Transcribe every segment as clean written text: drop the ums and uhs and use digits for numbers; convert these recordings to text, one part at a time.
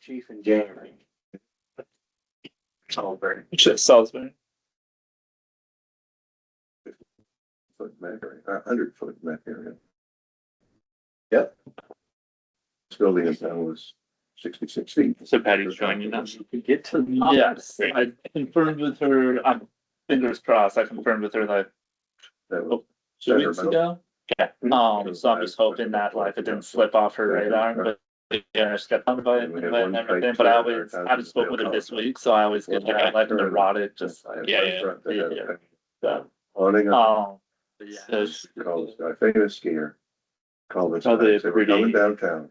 Chief in January. Salisbury. Salisbury. 50-foot Mac area, 100-foot Mac area. Yep. This building in town was 66 feet. So Patty's joining us. You could get to. Yes, I confirmed with her, fingers crossed, I confirmed with her like That was 2 weeks ago. Yeah. So I'm just hoping that like it didn't slip off her radar, but yeah, I just got invited and everything, but I just spoke with her this week, so I always get that like neurotic, just Yeah. so, Awning up, but yeah. So called this guy, famous skier. Called this Probably guy, a said, we're pretty- coming downtown.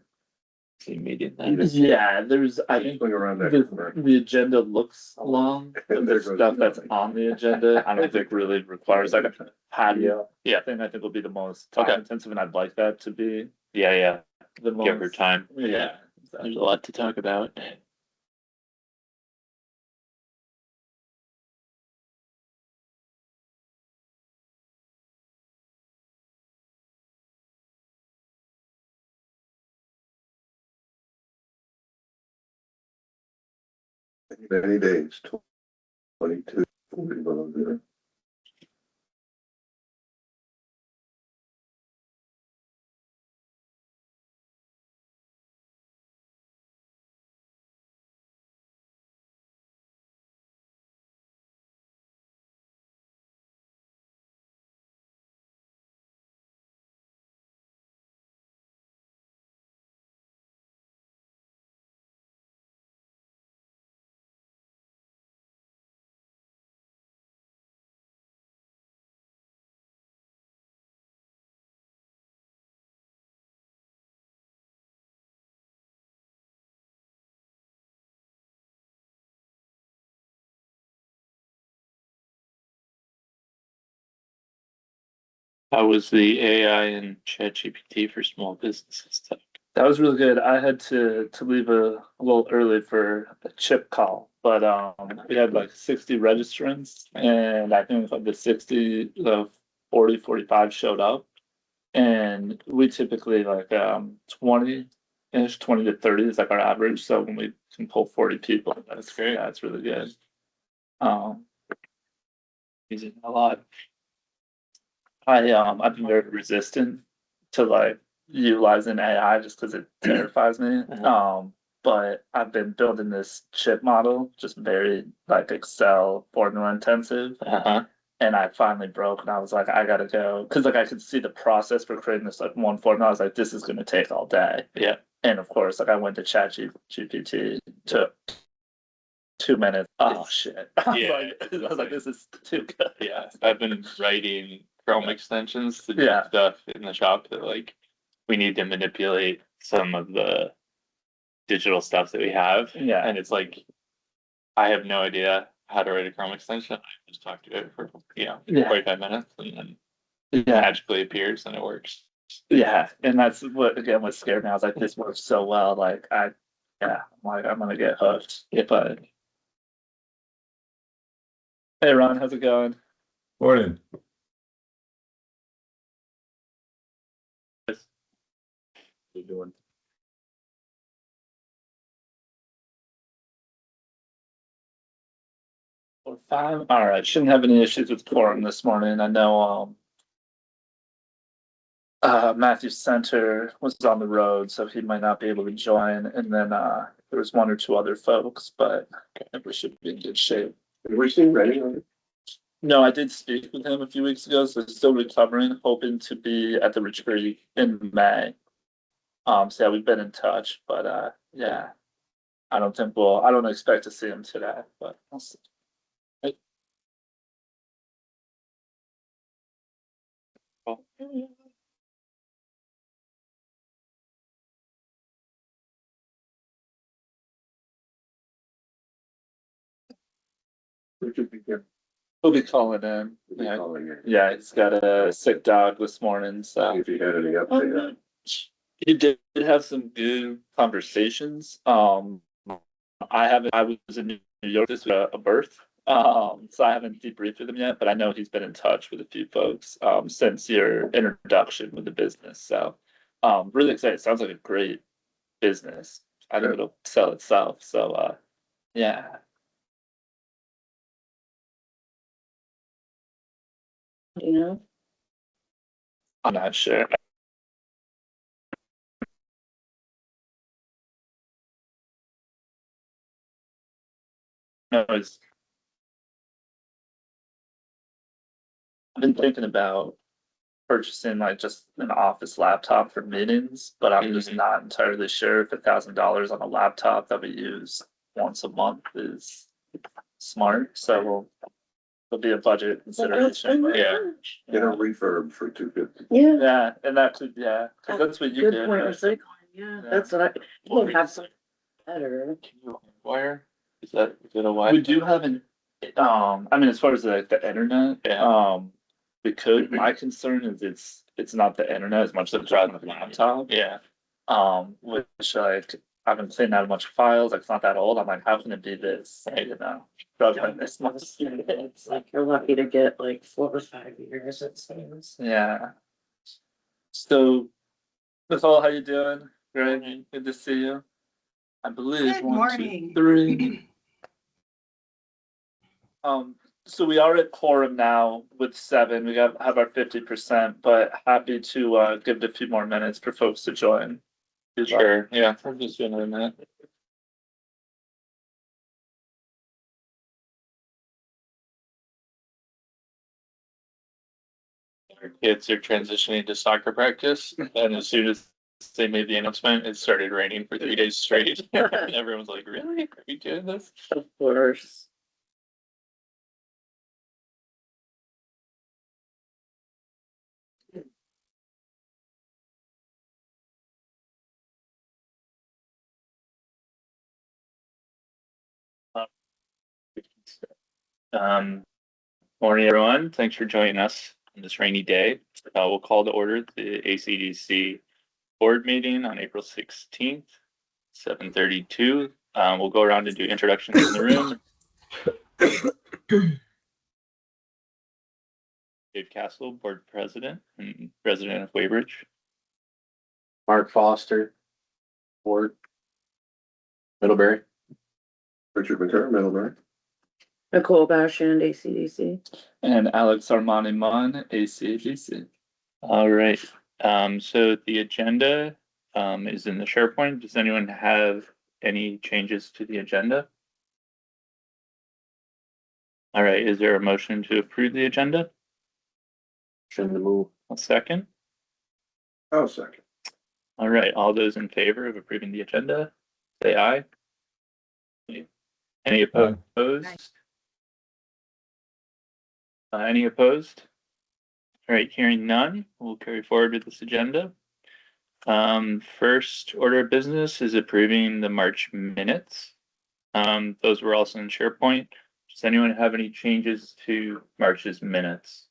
team meeting He then. just- Yeah, there's, I think Swing around that corner. the agenda looks long, but There the goes stuff the that's on the agenda, I don't think really requires like a patio. Yeah, I think will be the most time intensive, and I'd like that to be Yeah. the most. Give her time. Yeah. There's a lot to talk about. Many days, 22, 40 below zero. How was the AI and ChatGPT for small businesses stuff? That was really good. I had to leave a little early for a chip call, but we had like 60 registrants, and I think of the 60, the 40, 45 showed up, and we typically like 20-ish, 20 to 30 is like our average. So when we can pull 40 people, that's great. Yeah, that's really good. Using a lot. I've been very resistant to like utilizing AI just because it terrifies me. But I've been building this chip model, just very like Excel formula intensive. And I finally broke, and I was like, I gotta go, because like I could see the process for creating this like one formula. I was like, this is gonna take all day. Yeah. And of course, like I went to ChatGPT, took 2 minutes. Oh shit! I was like, this is too good. Yeah, I've been writing Chrome extensions to do Yeah. stuff in the shop that like we need to manipulate some of the digital stuff that we have. Yeah. And it's like I have no idea how to write a Chrome extension. I just talk to it for 45 minutes and then it Yeah. magically appears and it works. Yeah, and that's what scared me. I was like, this works so well. Like I'm gonna get hooked. But hey, Ron, how's it going? Morning. You're doing. Or 5. All right, shouldn't have any issues with quorum this morning. I know Matthew Center was on the road, so he might not be able to join. And then there was 1 or 2 other folks, but I think we should be in good shape. Have we seen Rennie? No, I did speak with him a few weeks ago, so he's still recovering, hoping to be at the retreat in May. So yeah, we've been in touch, but yeah, I don't expect to see him today, but we'll see. Richard became He'll be calling in. Yeah, calling it. yeah, he's got a sick dog this morning, so. If you had any update. He did have some good conversations. I was in New York this week, a birth. So I haven't debriefed with him yet, but I know he's been in touch with a few folks since your introduction with the business. So really excited. Sounds like a great business. I think it'll sell itself. So, yeah. You know, I'm not sure. No, I've been thinking about purchasing like just an office laptop for meetings, but I'm just not entirely sure if $1,000 on a laptop that we use once a month is smart. So it'll be a budget consideration. Yeah. Get a refurb for $250. yeah, Yeah, and that could, yeah, 'cause that's what you good did. point, right? recycling, yeah, that's what I, we'll have some better. Can you wire? Is it a wire? We do have I mean, as far as like the internet, Yeah. we could, my concern is it's not the internet as much as it's on the laptop. Yeah. Which like, I've been cleaning out a bunch of files, like it's not that old, I'm like, how can it be this, you know? Struggling this much. It's like you're lucky to get like 4 or 5 years, it seems. Yeah. So, Nicole, how you doing? Great, good to see you. I believe Good 1, 2, morning. 3. So we are at quorum now with 7. We have our 50%, but happy to give it a few more minutes for folks to join. Sure. Yeah. I'm just doing a minute. Our kids are transitioning to soccer practice, and as soon as they made the announcement, it started raining for 3 days straight. Everyone's like, "Really? Are we doing this?" Of course. Morning, everyone. Thanks for joining us on this rainy day. We'll call to order the ACDC board meeting on April 16th, 7:32. We'll go around and do introductions in the room. Dave Castle, board president and president of Weybridge. Mark Foster, Board, Middlebury. Richard McCarr, Middlebury. Nicole Bashand, ACDC. And Alex Armani Munn, ACDC. All right. So the agenda is in the SharePoint. Does anyone have any changes to the agenda? All right. Is there a motion to approve the agenda? Motion to move. A second. Oh, second. All right. All those in favor of approving the agenda, say aye. Any opposed? Any opposed? All right, hearing none, we'll carry forward with this agenda. First order of business is approving the March minutes. Those were also in SharePoint. Does anyone have any changes to March's minutes?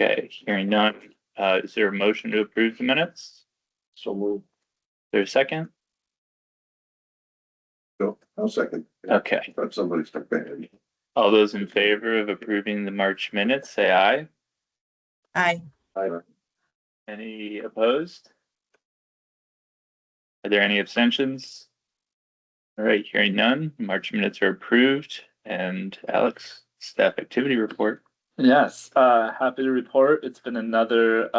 Okay, hearing none. Is there a motion to approve the minutes? So move. Is there a second? No, I'll second. Okay, Thought somebody stuck their hand. all those in favor of approving the March minutes, say aye. Aye. Aye. Any opposed? Are there any abstentions? All right, hearing none, March minutes are approved. And Alex, staff activity report. Yes, happy to report. It's been another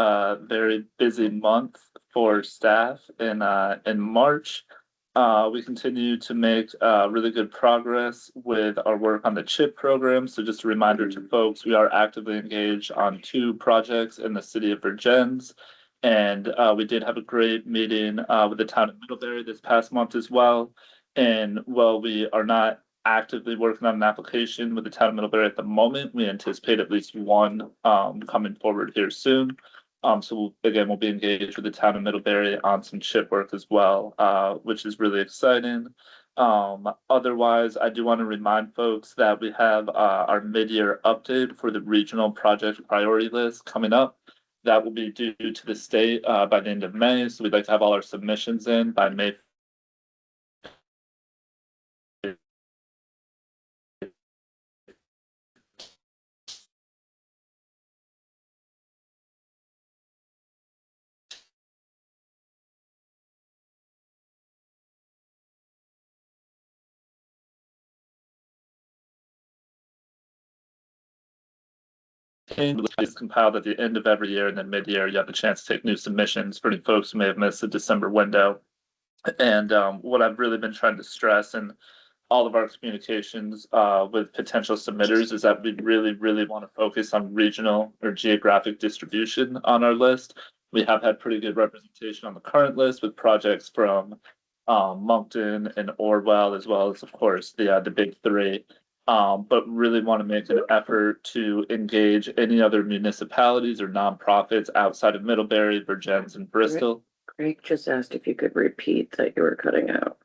very busy month for staff in March. We continue to make really good progress with our work on the CHIP program. So just a reminder to folks, we are actively engaged on 2 projects in the city of Virgins. And we did have a great meeting with the town of Middlebury this past month as well. And while we are not actively working on an application with the town of Middlebury at the moment, we anticipate at least one coming forward here soon. So we'll be engaged with the town of Middlebury on some chip work as well, which is really exciting. Otherwise, I do want to remind folks that we have our mid-year update for the regional project priority list coming up. That will be due to the state by the end of May. So we'd like to have all our submissions in by May campaign is compiled at the end of every year, and then mid-year you have the chance to take new submissions for any folks who may have missed the December window. And what I've really been trying to stress in all of our communications with potential submitters is that we really want to focus on regional or geographic distribution on our list. We have had pretty good representation on the current list with projects from Moncton and Orwell, as well as, of course, the big three. But really want to make an effort to engage any other municipalities or nonprofits outside of Middlebury, Virgins, and Bristol. Craig just asked if you could repeat that you were cutting out.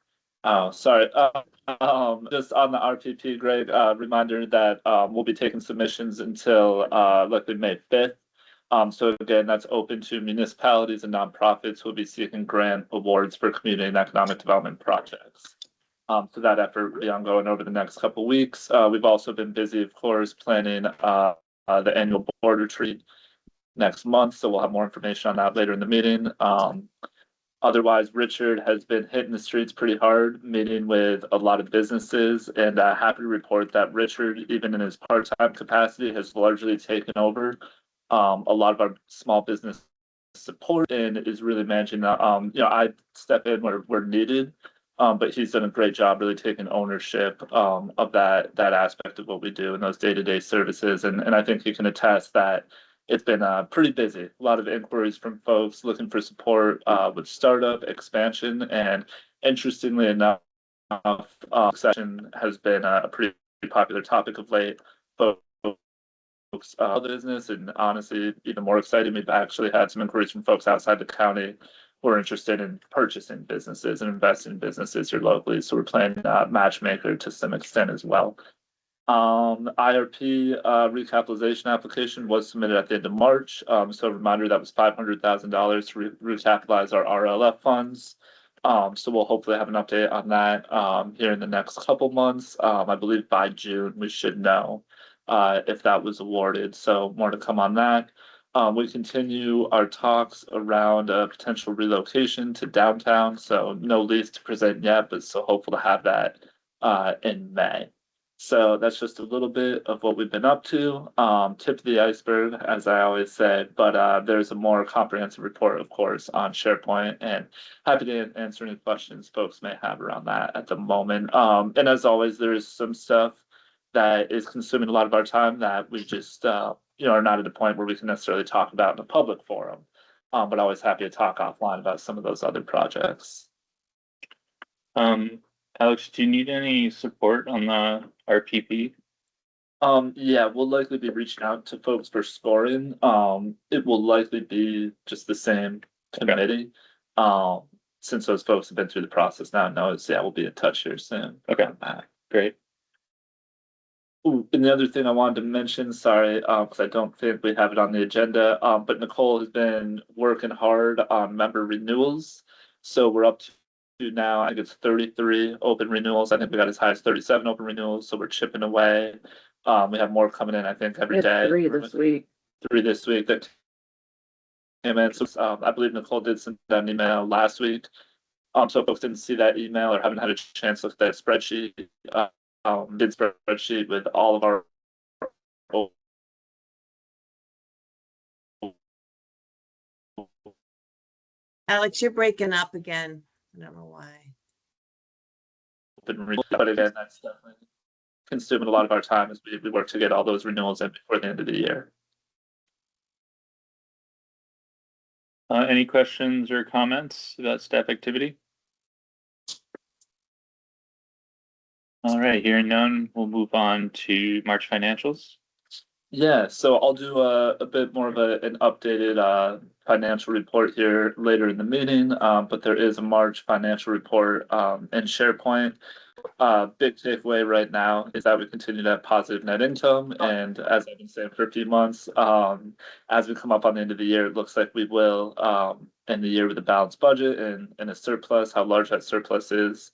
Oh, sorry. Just on the RPP, Greg, reminder that we'll be taking submissions until likely May 5th. So again, that's open to municipalities and nonprofits who will be seeking grant awards for community and economic development projects. So that effort will be ongoing over the next couple of weeks. We've also been busy, of course, planning the annual board retreat next month. So we'll have more information on that later in the meeting. Otherwise, Richard has been hitting the streets pretty hard, meeting with a lot of businesses, and happy to report that Richard, even in his part-time capacity, has largely taken over a lot of our small business support and is really managing that. I step in where needed, but he's done a great job really taking ownership of that aspect of what we do and those day-to-day services. And I think he can attest that it's been pretty busy. A lot of inquiries from folks looking for support with startup expansion, and interestingly enough, succession has been a pretty popular topic of late. Folks, business, and honestly, even more exciting, we've actually had some inquiries from folks outside the county who are interested in purchasing businesses and investing in businesses here locally. So we're playing matchmaker to some extent as well. IRP recapitalization application was submitted at the end of March. So a reminder, that was $500,000 to recapitalize our RLF funds. So we'll hopefully have an update on that here in the next couple months. I believe by June we should know if that was awarded. So more to come on that. We continue our talks around a potential relocation to downtown. So no lease to present yet, but so hopeful to have that in May. So that's just a little bit of what we've been up to. Tip of the iceberg, as I always say, but there's a more comprehensive report, of course, on SharePoint, and happy to answer any questions folks may have around that at the moment. And as always, there is some stuff that is consuming a lot of our time that we just are not at a point where we can necessarily talk about in a public forum. But always happy to talk offline about some of those other projects. Alex, do you need any support on the RPP? Yeah, we'll likely be reaching out to folks for scoring. It will likely be just the same committee. Since those folks have been through the process now, we'll be in touch here soon. Okay, great. Ooh, and the other thing I wanted to mention, sorry, because I don't think we have it on the agenda, but Nicole has been working hard on member renewals. So we're up to now, I think it's 33 open renewals. I think we got as high as 37 open renewals, so we're chipping away. We have more coming in, I think, every day. Three this week. 3 this week that came in. So I believe Nicole did send an email last week. So if folks didn't see that email or haven't had a chance to look at that spreadsheet, did spreadsheet with all of our Alex, you're breaking up again. I don't know why. But again, that's definitely consuming a lot of our time as we work to get all those renewals in before the end of the year. Any questions or comments about staff activity? All right, hearing none, we'll move on to March financials. Yeah, so I'll do a bit more of an updated financial report here later in the meeting, but there is a March financial report in SharePoint. Big takeaway right now is that we continue to have positive net income, and as I've been saying for a few months, as we come up on the end of the year, it looks like we will end the year with a balanced budget and a surplus. How large that surplus is,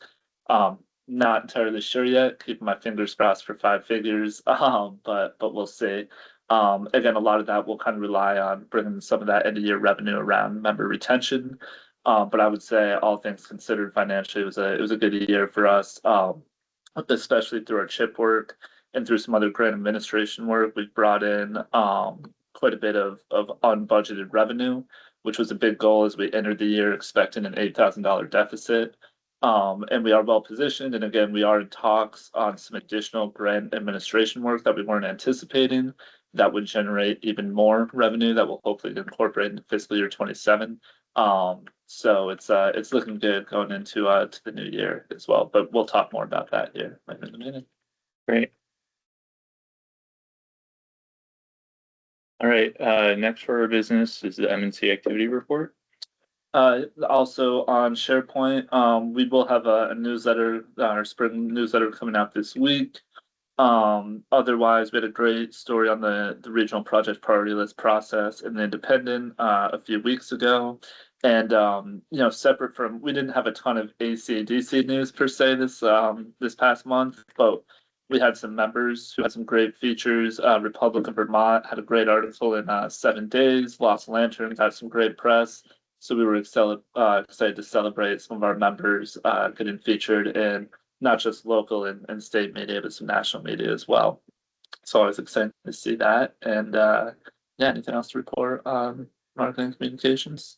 not entirely sure yet. Keeping my fingers crossed for 5 figures, but we'll see. Again, a lot of that will kind of rely on bringing some of that end of year revenue around member retention. But I would say, all things considered, financially, it was a good year for us, especially through our chip work and through some other grant administration work, we've brought in quite a bit of unbudgeted revenue, which was a big goal as we entered the year expecting an $8,000 deficit. And we are well positioned. And again, we are in talks on some additional grant administration work that we weren't anticipating that would generate even more revenue that will hopefully incorporate into fiscal year 27. So it's looking good going into to the new year as well. But we'll talk more about that here in a minute. Great. All right, next for our business is the M&C activity report. Also on SharePoint, we will have a newsletter, our spring newsletter coming out this week. Otherwise, we had a great story on the regional project priority list process in the Independent a few weeks ago. And separate from, we didn't have a ton of ACEDC news per se this past month, but we had some members who had some great features. Republic of Vermont had a great article in 7 days. Lost Lantern had some great press. So we were excited to celebrate some of our members getting featured in not just local and state media, but some national media as well. So I was excited to see that. And anything else to report on marketing communications?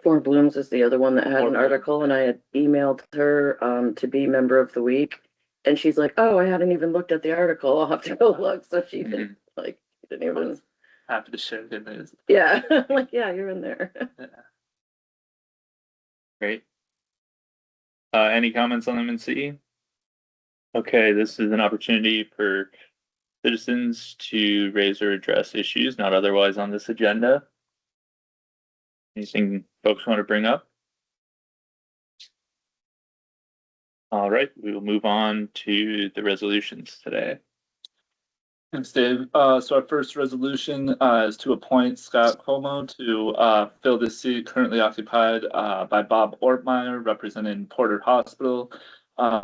Four Blooms is the other one that had Four an Blooms. article, and I had emailed her to be member of the week, and she's like, "Oh, I hadn't even looked at the article. I'll have to go look." So she didn't even. Happy to share good news. Yeah, I'm like, yeah, you're in there. Great. Any comments on M&C? Okay, this is an opportunity for citizens to raise or address issues not otherwise on this agenda. Anything folks want to bring up? All right, we will move on to the resolutions today. Thanks, Dave. So our first resolution is to appoint Scott Como to fill the seat currently occupied by Bob Ortmeyer, representing Porter Hospital.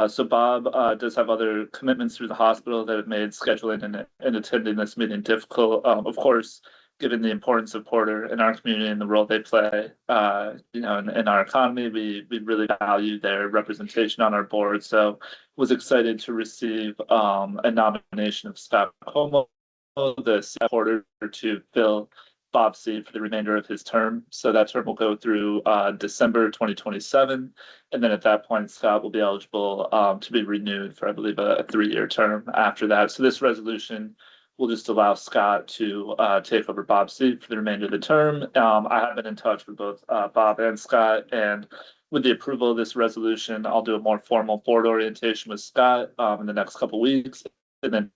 So Bob does have other commitments through the hospital that have made scheduling and attending this meeting difficult. Of course, given the importance of Porter in our community and the role they play, in our economy, we really value their representation on our board. So was excited to receive a nomination of Scott Como, the Porter, to fill Bob's seat for the remainder of his term. So that term will go through December 2027. And then at that point, Scott will be eligible to be renewed for, I believe, a 3-year term after that. So this resolution will just allow Scott to take over Bob's seat for the remainder of the term. I have been in touch with both Bob and Scott, and with the approval of this resolution, I'll do a more formal board orientation with Scott in the next couple weeks, and then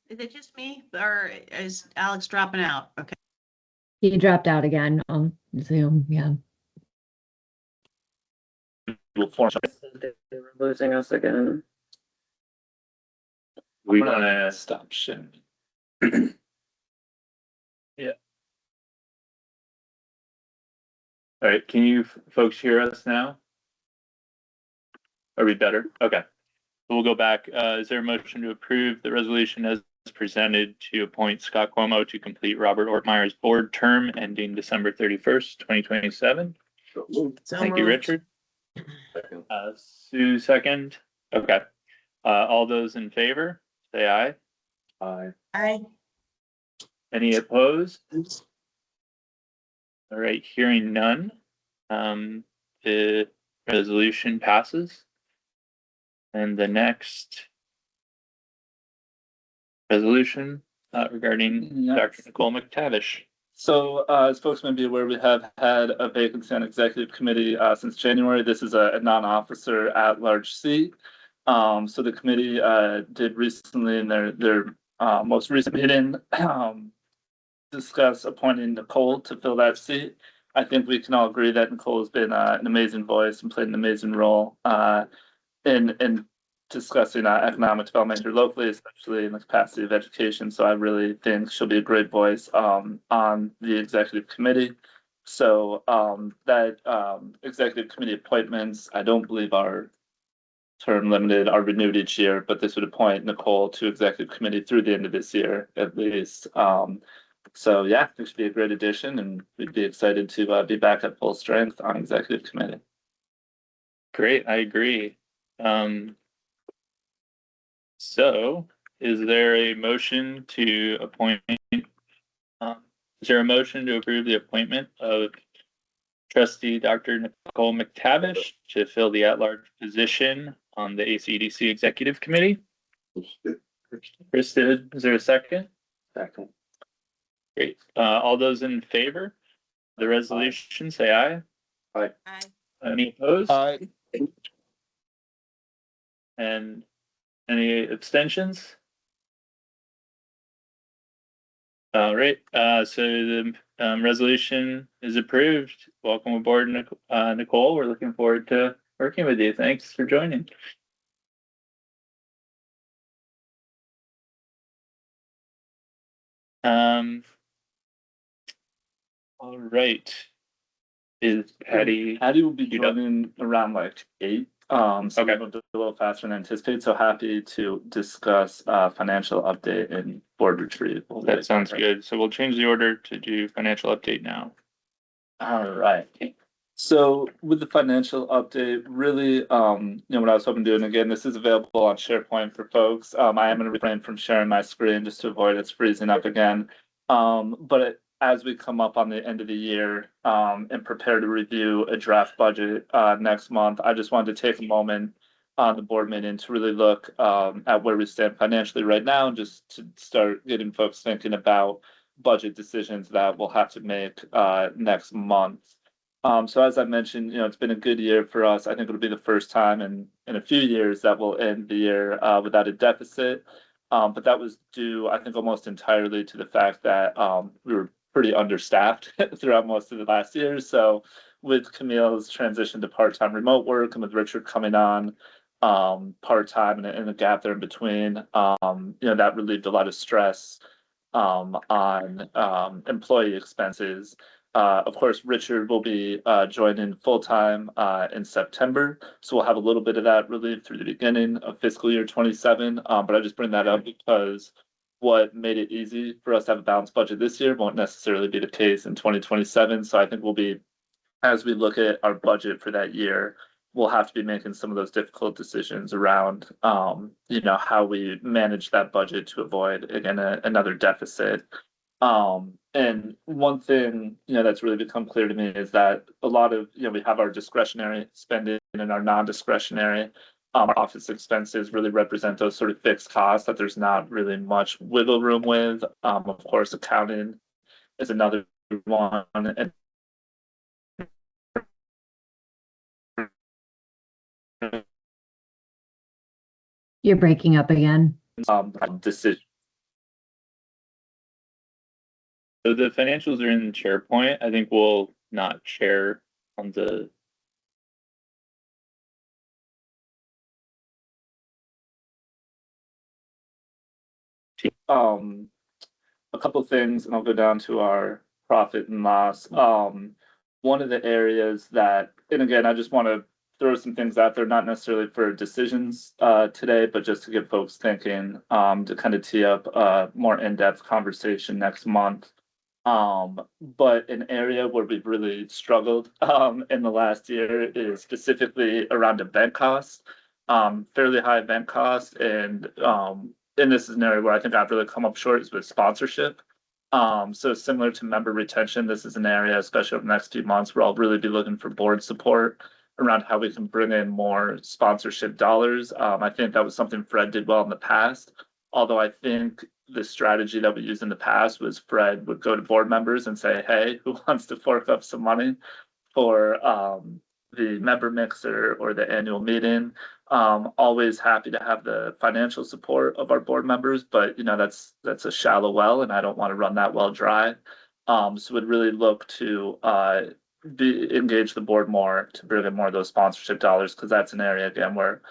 Is it just me or is Alex dropping out? Okay. He dropped out again on Zoom, yeah. we'll form. They were losing us again. We I'm want gonna to stop sharing. All right, can you folks hear us now? Are we better? Okay. We'll go back. Is there a motion to approve the resolution as presented to appoint Scott Cuomo to complete Robert Ortmeyer's board term ending December 31st, 2027? So moved. So Thank you, moved. Richard. Second. Sue, second. Okay. All those in favor, say aye. Aye. Aye. Any opposed? All right, hearing none, the resolution passes. And the next resolution regarding Yes. Dr. Nicole McTavish. So, as folks may be aware, we have had a vacancy on executive committee since January. This is a non-officer at-large seat. So the committee did recently in their most recent meeting discuss appointing Nicole to fill that seat. I think we can all agree that Nicole has been an amazing voice and played an amazing role in discussing economic development here locally, especially in the capacity of education. So I really think she'll be a great voice on the executive committee. So that executive committee appointments, I don't believe are term limited are renewed each year, but this would appoint Nicole to executive committee through the end of this year at least. So yeah, this should be a great addition, and we'd be excited to be back at full strength on executive committee. Great, I agree. So is there a motion to appoint, is there a motion to approve the appointment of trustee Dr. Nicole McTavish to fill the at-large position on the ACEDC Executive Committee? Chris did, is there a second? Second. Great, all those in favor of the resolution, say aye. Aye. Any opposed? And any abstentions? All right, so the resolution is approved. Welcome aboard, Nicole. We're looking forward to working with you. Thanks for joining. All right. Is Patty? Patty will be You know- joining around like 8. So Okay. we'll do a little faster than anticipated. So happy to discuss financial update and board retreat. That sounds good. So we'll change the order to do financial update now. All right. So with the financial update, really, what I was hoping to do, and again, this is available on SharePoint for folks. I am going to refrain from sharing my screen just to avoid it's freezing up again. As we come up on the end of the year and prepare to review a draft budget next month, I just wanted to take a moment on the board meeting to really look at where we stand financially right now, and just to start getting folks thinking about budget decisions that we'll have to make next month. So as I mentioned, it's been a good year for us. I think it'll be the first time in a few years that we'll end the year without a deficit. But that was due, I think, almost entirely to the fact that we were pretty understaffed throughout most of the last year. So with Camille's transition to part-time remote work, and with Richard coming on part-time and the gap there in between, that relieved a lot of stress on employee expenses. Of course, Richard will be joining full-time in September, so we'll have a little bit of that relief through the beginning of fiscal year 27. But I just bring that up because what made it easy for us to have a balanced budget this year won't necessarily be the case in 2027. So I think we'll be, as we look at our budget for that year, we'll have to be making some of those difficult decisions around, how we manage that budget to avoid, again, another deficit. And one thing, that's really become clear to me is that a lot of, we have our discretionary spending and our non-discretionary. Our office expenses really represent those sort of fixed costs that there's not really much wiggle room with. Of course, accounting is another one. And You're breaking up again. decision. So the financials are in SharePoint. I think we'll not share on the. A couple things, and I'll go down to our profit and loss. One of the areas that, and again, I just want to throw some things out there, not necessarily for decisions today, but just to get folks thinking, to kind of tee up a more in-depth conversation next month. But an area where we've really struggled in the last year is specifically around event costs, fairly high event costs, and this is an area where I think I've really come up short is with sponsorship. So similar to member retention, this is an area, especially over the next few months, where I'll really be looking for board support around how we can bring in more sponsorship dollars. I think that was something Fred did well in the past, although I think the strategy that we used in the past was Fred would go to board members and say, hey, who wants to fork up some money for the member mixer or the annual meeting? Always happy to have the financial support of our board members, but that's a shallow well, and I don't want to run that well dry. So would really look to engage the board more to bring in more of those sponsorship dollars, because that's an area again where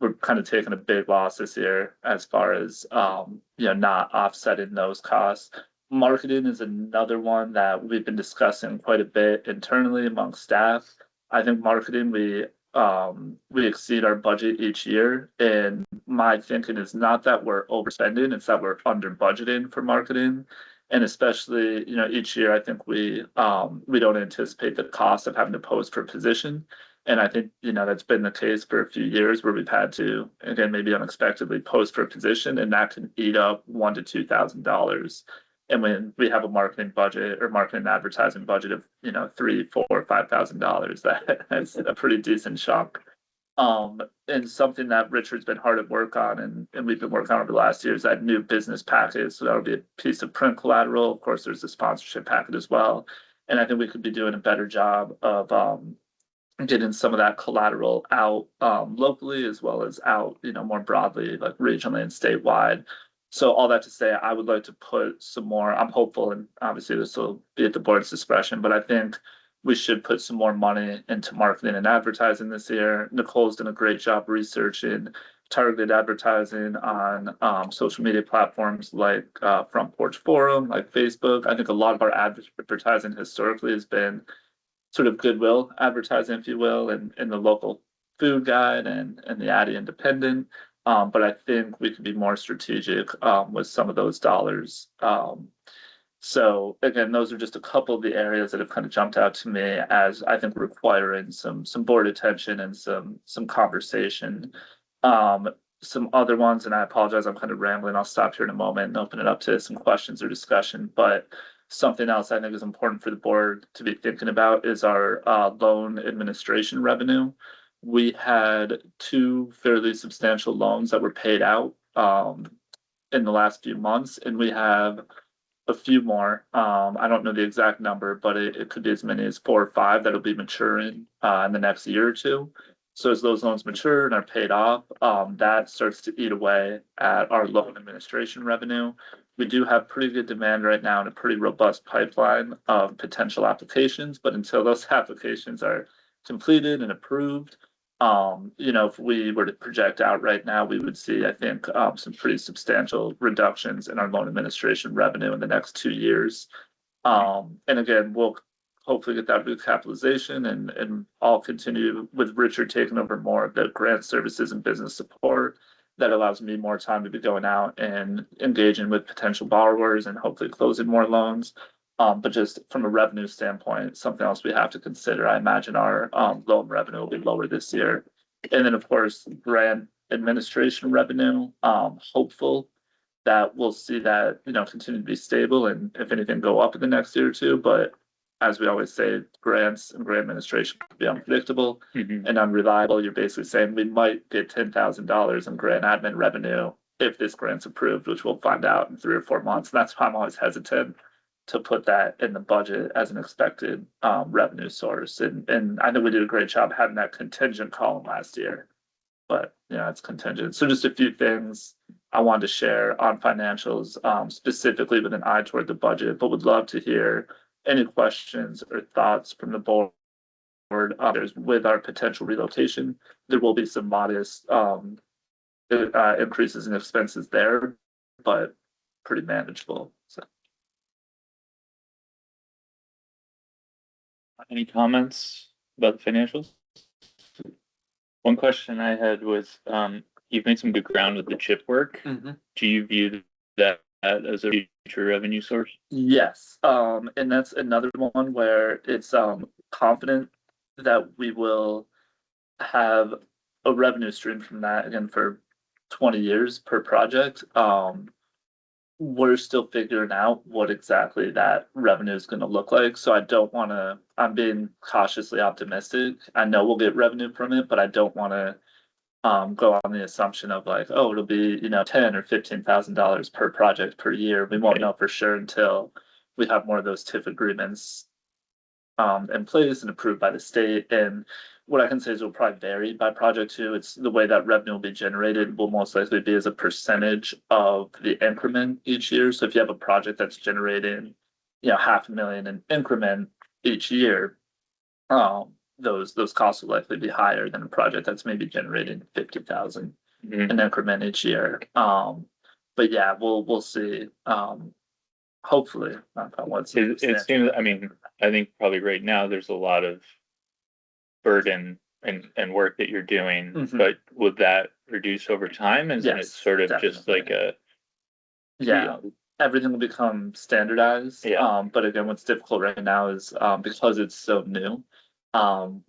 we're kind of taking a big loss this year as far as not offsetting those costs. Marketing is another one that we've been discussing quite a bit internally among staff. I think marketing, we we exceed our budget each year. And my thinking is not that we're overspending, it's that we're under budgeting for marketing. And especially, each year, I think we don't anticipate the cost of having to post for a position. And I think, that's been the case for a few years where we've had to, again, maybe unexpectedly post for a position, and that can eat up $1,000 to $2,000. And when we have a marketing budget or marketing and advertising budget of, $3,000, $4,000, $5,000, that's a pretty decent chunk. And something that Richard's been hard at work on and we've been working on over the last year is that new business package. So that'll be a piece of print collateral. Of course, there's a sponsorship packet as well. And I think we could be doing a better job of getting some of that collateral out locally as well as out, more broadly, like regionally and statewide. So all that to say, I would like to put some more, I'm hopeful, and obviously this will be at the board's discretion, but I think we should put some more money into marketing and advertising this year. Nicole's done a great job researching targeted advertising on social media platforms like Front Porch Forum, like Facebook. I think a lot of our advertising historically has been sort of goodwill advertising, if you will, in the local food guide and the Addy Independent. But I think we could be more strategic with some of those dollars. So again, those are just a couple of the areas that have kind of jumped out to me as I think requiring some board attention and some conversation. Some other ones, and I apologize, I'm kind of rambling. I'll stop here in a moment and open it up to some questions or discussion. But something else I think is important for the board to be thinking about is our loan administration revenue. We had 2 fairly substantial loans that were paid out in the last few months, and we have a few more. I don't know the exact number, but it could be as many as 4 or 5 that'll be maturing in the next year or two. So as those loans mature and are paid off, that starts to eat away at our loan administration revenue. We do have pretty good demand right now and a pretty robust pipeline of potential applications, but until those applications are completed and approved, if we were to project out right now, we would see, I think, some pretty substantial reductions in our loan administration revenue in the next 2 years. And again, we'll hopefully get that recapitalization and I'll continue with Richard taking over more of the grant services and business support. That allows me more time to be going out and engaging with potential borrowers and hopefully closing more loans. But just from a revenue standpoint, something else we have to consider. I imagine our loan revenue will be lower this year. And then, of course, grant administration revenue, hopeful that we'll see that, continue to be stable and if anything, go up in the next year or two. But as we always say, grants and grant administration can be unpredictable and unreliable. You're basically saying we might get $10,000 in grant admin revenue if this grant's approved, which we'll find out in 3 or 4 months. And that's why I'm always hesitant to put that in the budget as an expected revenue source. And I think we did a great job having that contingent column last year, but it's contingent. So just a few things I wanted to share on financials, specifically with an eye toward the budget, but would love to hear any questions or thoughts from the board. Others with our potential relocation, there will be some modest increases in expenses there, but pretty manageable. So. Any comments about the financials? One question I had was, you've made some good ground with the chip work. Do you view that as a future revenue source? Yes, and that's another one where it's confident that we will have a revenue stream from that again for 20 years per project. We're still figuring out what exactly that revenue is going to look like. So I don't want to, I'm being cautiously optimistic. I know we'll get revenue from it, but I don't want to go on the assumption of like, oh, it'll be, $10,000 or $15,000 per project per year. We won't know for sure until we have more of those TIF agreements in place and approved by the state. And what I can say is it'll probably vary by project too. It's the way that revenue will be generated will most likely be as a percentage of the increment each year. So if you have a project that's generating, $500,000 in increment each year, those costs will likely be higher than a project that's maybe generating 50,000 an increment each year. But yeah, we'll see. Hopefully, it seems. I mean, I think probably right now there's a lot of burden and work that you're doing, Mhm. but would that reduce over time? Isn't it Yes, sort of just like definitely. a, Yeah, everything will become standardized. Yeah. But again, what's difficult right now is because it's so new.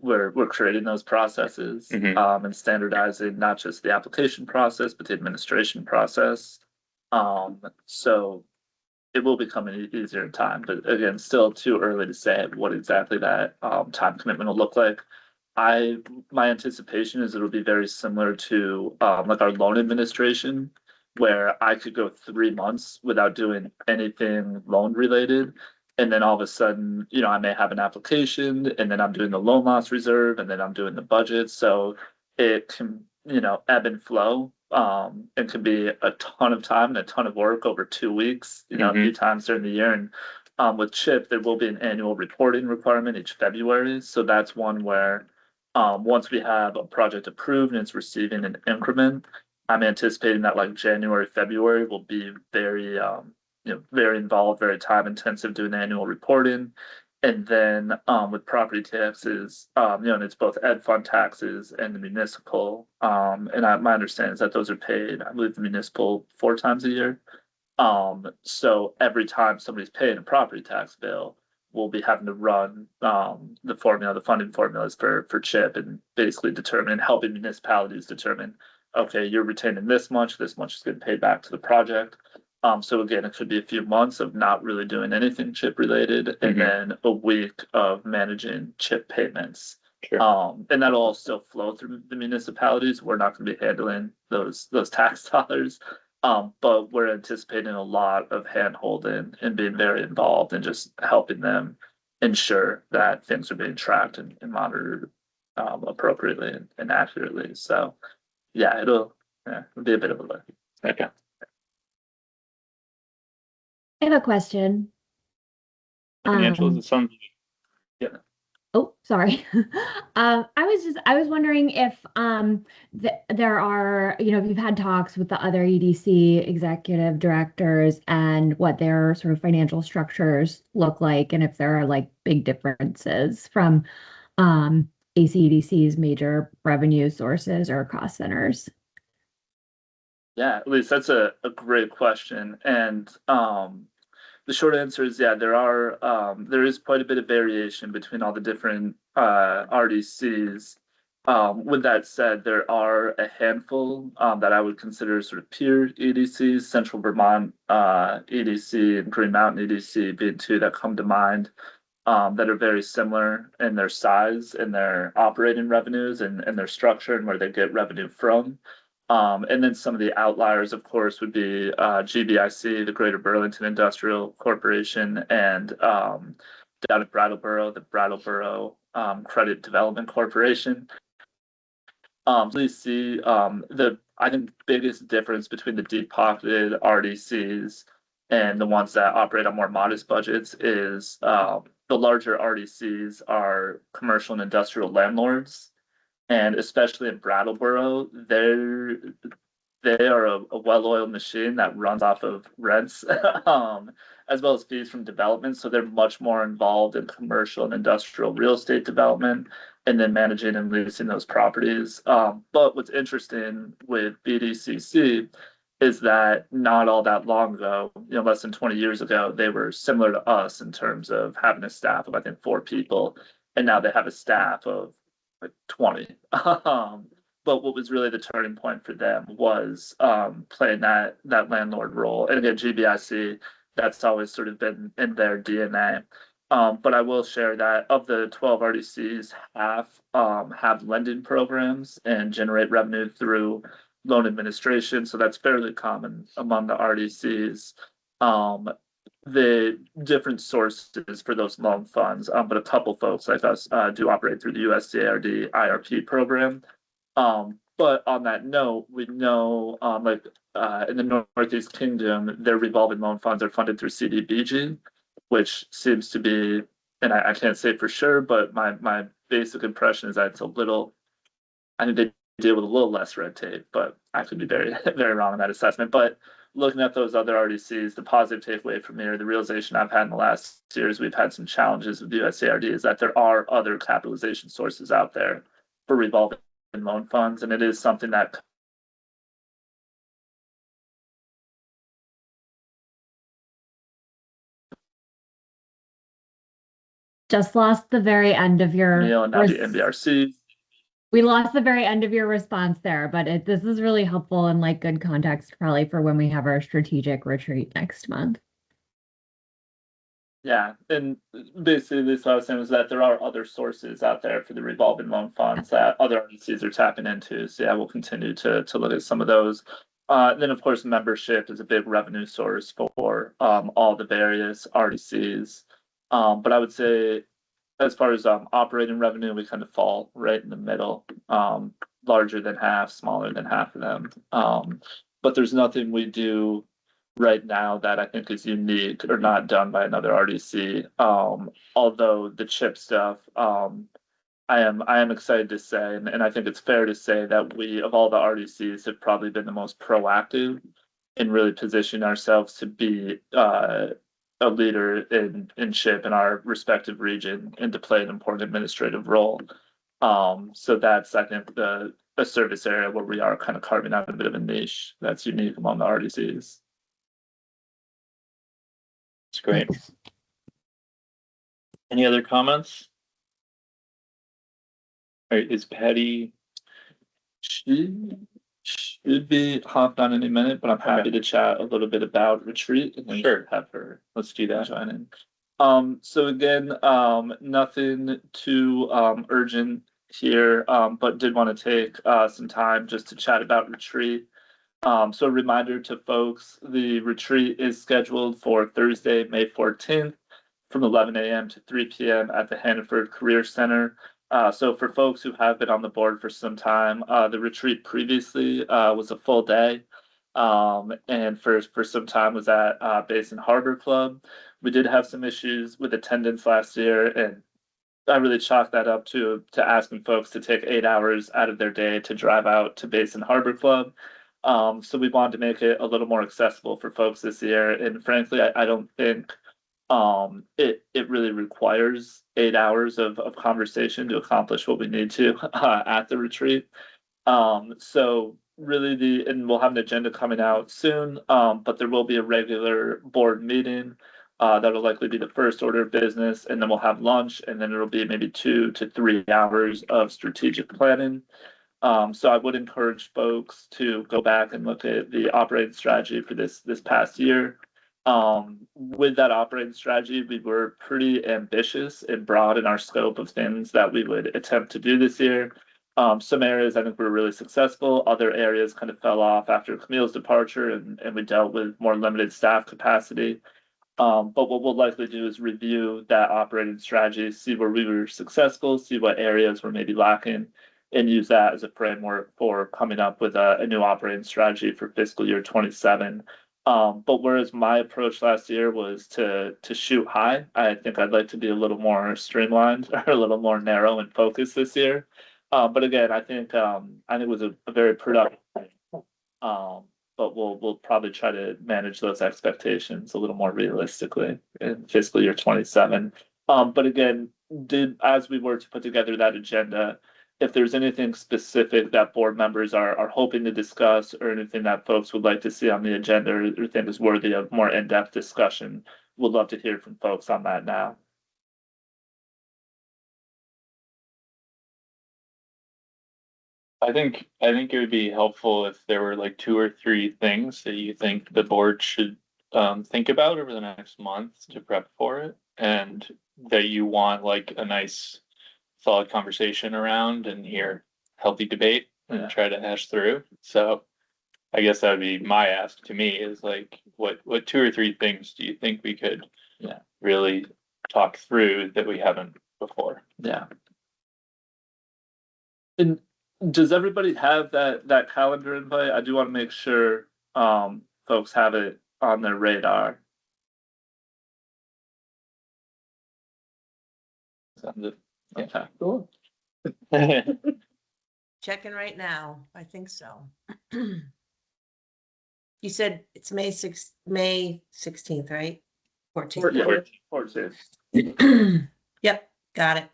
We're creating those processes Mhm. and standardizing not just the application process, but the administration process. So it will become easier in time, but again, still too early to say what exactly that time commitment will look like. I My anticipation is it'll be very similar to like our loan administration, where I could go 3 months without doing anything loan related. And then all of a sudden, I may have an application and then I'm doing the loan loss reserve and then I'm doing the budget. So it can, ebb and flow. It can be a ton of time and a ton of work over 2 weeks, a few times during the year. And with CHIP, there will be an annual reporting requirement each February. So that's one where once we have a project approved and it's receiving an increment, I'm anticipating that like January, February will be very, very involved, very time intensive doing annual reporting. And then with property taxes, and it's both ed fund taxes and the municipal. My understanding is that those are paid, I believe the municipal 4 times a year. So every time somebody's paying a property tax bill, we'll be having to run the funding formulas for CHIP and basically determine, helping municipalities determine, okay, you're retaining this much is getting paid back to the project. So again, it could be a few months of not really doing anything CHIP related, and then a week of managing CHIP payments. Sure. And that'll all still flow through the municipalities. We're not going to be handling those tax dollars. But we're anticipating a lot of hand holding and being very involved and just helping them ensure that things are being tracked and monitored appropriately and accurately. So yeah, it'll be a bit of a lift. Okay. I have a question. Financials, it sounds Oh, sorry. I was wondering if there are, if you've had talks with the other EDC executive directors and what their sort of financial structures look like, and if there are like big differences from ACEDC's major revenue sources or cost centers. Yeah, at least that's a great question. And the short answer is yeah, there is quite a bit of variation between all the different RDCs. With that said, there are a handful that I would consider sort of peer EDCs, Central Vermont EDC and Green Mountain EDC being two that come to mind, that are very similar in their size and their operating revenues and their structure and where they get revenue from. And then some of the outliers, of course, would be GBIC, the Greater Burlington Industrial Corporation, and down at Brattleboro, the Brattleboro Credit Development Corporation. Please see the I think biggest difference between the deep-pocketed RDCs and the ones that operate on more modest budgets is the larger RDCs are commercial and industrial landlords. And especially in Brattleboro, they are a well-oiled machine that runs off of rents, as well as fees from development. So they're much more involved in commercial and industrial real estate development and then managing and leasing those properties. But what's interesting with BDCC is that not all that long ago, less than 20 years ago, they were similar to us in terms of having a staff of, I think, 4 people. And now they have a staff of like 20. But what was really the turning point for them was playing that landlord role. And again, GBIC, that's always sort of been in their DNA. But I will share that of the 12 RDCs, half have lending programs and generate revenue through loan administration. So that's fairly common among the RDCs. The different sources for those loan funds, but a couple folks like us do operate through the USDARD IRP program. But on that note, we know in the Northeast Kingdom, their revolving loan funds are funded through CDBG, which seems to be, and I can't say for sure, but my basic impression is that it's I think they deal with a little less red tape, but I could be very, very wrong in that assessment. But looking at those other RDCs, the positive takeaway from here, the realization I've had in the last years, we've had some challenges with USARD, is that there are other capitalization sources out there for revolving loan funds, and it is something that Just lost the very end of your and now the NBRC. we lost the very end of your response there, but this is really helpful and like good context probably for when we have our strategic retreat next month. Yeah, and basically this what I was saying was that there are other sources out there for the revolving loan funds that other RDCs are tapping into. So yeah, we'll continue to look at some of those. Then of course membership is a big revenue source for all the various RDCs. But I would say as far as operating revenue, we kind of fall right in the middle. Larger than half, smaller than half of them. But there's nothing we do right now that I think is unique or not done by another RDC. Although the chip stuff, I am excited to say, and I think it's fair to say that we, of all the RDCs, have probably been the most proactive in really positioning ourselves to be a leader in chip in our respective region and to play an important administrative role. So that's, I think, a service area where we are kind of carving out a bit of a niche that's unique among the RDCs. It's great. Any other comments? All right, is Patty? She should be hopped on any minute, but I'm happy to chat a little bit about retreat and then Sure. have her. Let's do that. Join in. So again, nothing too urgent here, but did want to take some time just to chat about retreat. So a reminder to folks, the retreat is scheduled for Thursday, May 14th from 11 a.m. to 3 p.m. at the Hannaford Career Center. So for folks who have been on the board for some time, the retreat previously was a full day. And for some time was at Basin Harbor Club. We did have some issues with attendance last year, and I really chalked that up to asking folks to take 8 hours out of their day to drive out to Basin Harbor Club. So we wanted to make it a little more accessible for folks this year. And frankly, I don't think it really requires 8 hours of conversation to accomplish what we need to at the retreat. So really and we'll have an agenda coming out soon, but there will be a regular board meeting. That'll likely be the first order of business, and then we'll have lunch, and then it'll be maybe 2 to 3 hours of strategic planning. So I would encourage folks to go back and look at the operating strategy for this past year. With that operating strategy, we were pretty ambitious and broad in our scope of things that we would attempt to do this year. Some areas I think were really successful. Other areas kind of fell off after Camille's departure, and we dealt with more limited staff capacity. But what we'll likely do is review that operating strategy, see where we were successful, see what areas were maybe lacking, and use that as a framework for coming up with a new operating strategy for fiscal year 27. But whereas my approach last year was to shoot high, I think I'd like to be a little more streamlined or a little more narrow and focused this year. But again, I think it was a very productive thing. But we'll probably try to manage those expectations a little more realistically in fiscal year 27. But again, as we were to put together that agenda, if there's anything specific that board members are hoping to discuss or anything that folks would like to see on the agenda or think is worthy of more in-depth discussion, we'd love to hear from folks on that now. I think it would be helpful if there were like 2 or 3 things that you think the board should think about over the next month to prep for it, and that you want like a nice solid conversation around and hear healthy debate and try to hash through. So I guess that would be my ask to me is like, what 2 or 3 things do you think we could really talk through that we haven't before? Yeah. And does everybody have that calendar invite? I do want to make sure folks have it on their radar. Okay, cool. Checking right now. I think so. You said it's May 16th, right? 14th. 14. Yep, got it.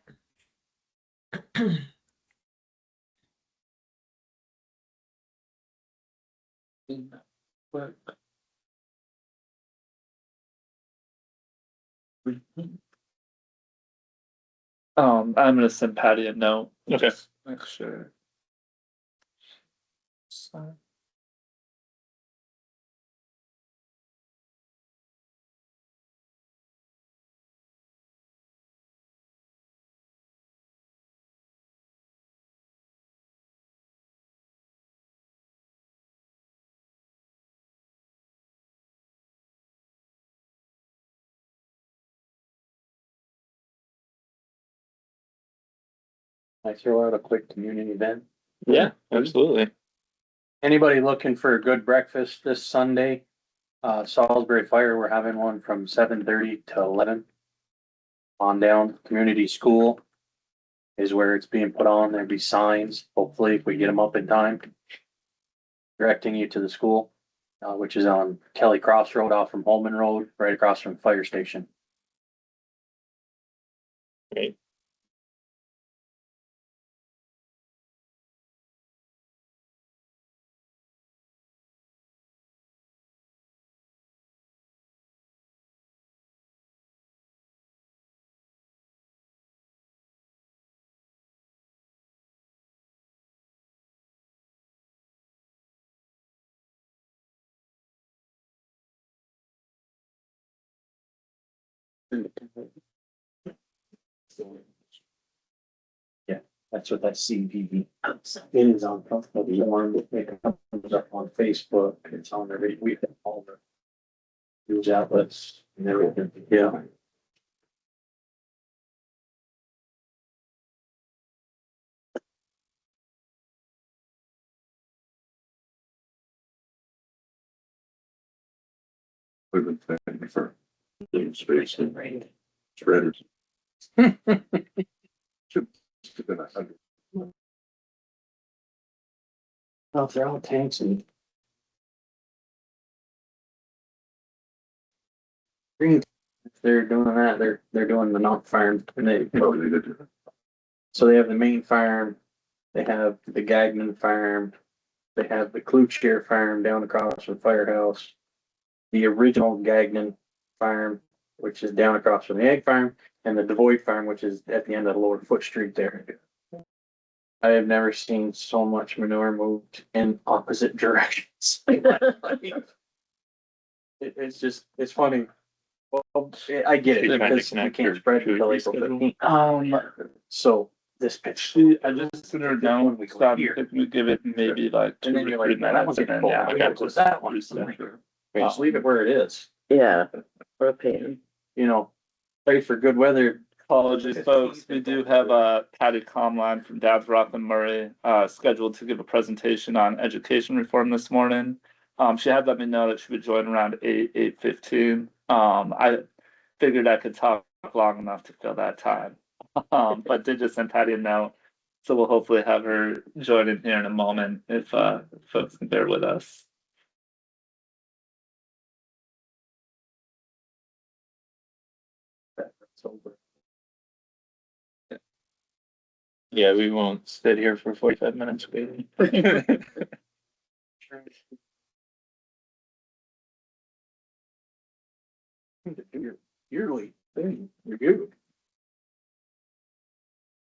I'm gonna send Patty a note. Okay. Just make sure. So- I throw out a quick community event. Yeah, absolutely. Anybody looking for a good breakfast this Sunday? Salisbury Fire, we're having one from 7:30 to 11. On down, community school is where it's being put on. There'll be signs, hopefully, if we get them up in time. Directing you to the school, which is on Kelly Cross Road off from Holman Road, right across from the fire station. Great. That's what that CPV is on. The one that comes up on Facebook, it's on every week, all the news outlets and everything, yeah. We've been thinking for living space and shredders. Should have been 100. Well, if they're all tanks and green, if they're doing that, they're doing the knock farm and they, Oh, they did. so they have the main farm, they have the Gagnon farm, they have the Klutschere farm down across from the firehouse. The original Gagnon farm, which is down across from the egg farm, and the Devoid farm, which is at the end of the Lower Foot Street there. I have never seen so much manure moved in opposite directions. It's just, it's funny. Well, I get it You're trying to because we connect can't your spread two until April schedule? 15th. So this pitch. She, I just sent her down, We go stop, here. if we give it maybe like And 2 then or you're 3 like, man, that one's minutes, and getting then, full. yeah, I gotta close that one. reset her. Just leave it where it is. Yeah, or a pain. You know, pray for good weather. Apologies, folks. We do have Patty Comline from Dowd Rockland Murray scheduled to give a presentation on education reform this morning. She had let me know that she would join around 8:15. I figured I could talk long enough to fill that time. But did just send Patty a note. So we'll hopefully have her join in here in a moment if folks can bear with us. It's over. Yeah, we won't sit here for 45 minutes waiting. Yearly thing, review.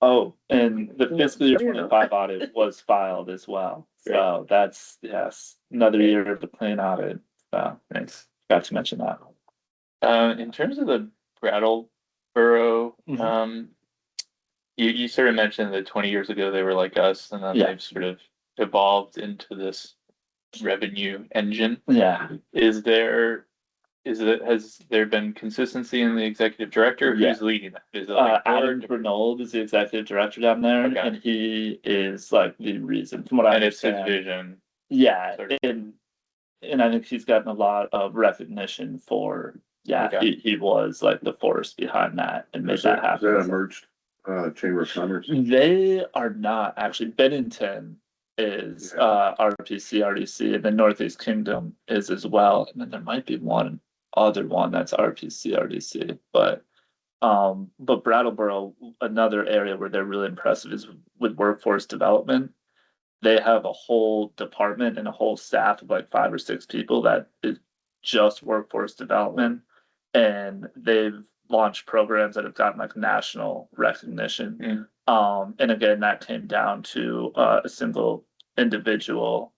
Oh, and the fiscal year 25 audit was filed as well. So that's, yes, another year of the clean audit. So thanks. Got to mention that. In terms of the Brattleboro, Mhm. you sort of mentioned that 20 years ago they were like us, and then Yeah. they've sort of evolved into this revenue engine. Yeah. Has there been consistency in the executive director? Yeah. Who's leading that? Is it like Adam board? Bernold is the executive director down there, Okay. and he is like the reason, from what I And it's his understand. vision. Yeah, sort of. and I think he's gotten a lot of recognition for, Okay. he was like the force behind that and made Is that that happen. emerged, Chamber of Commerce? They are not actually. Bennington is RPC, RDC, and then Northeast Kingdom is as well. And then there might be one other one that's RPC, RDC. But Brattleboro, another area where they're really impressive is with workforce development. they have a whole department and a whole staff of like 5 or 6 people that is just workforce development. And they've launched programs that have gotten like national recognition. And again, that came down to a single individual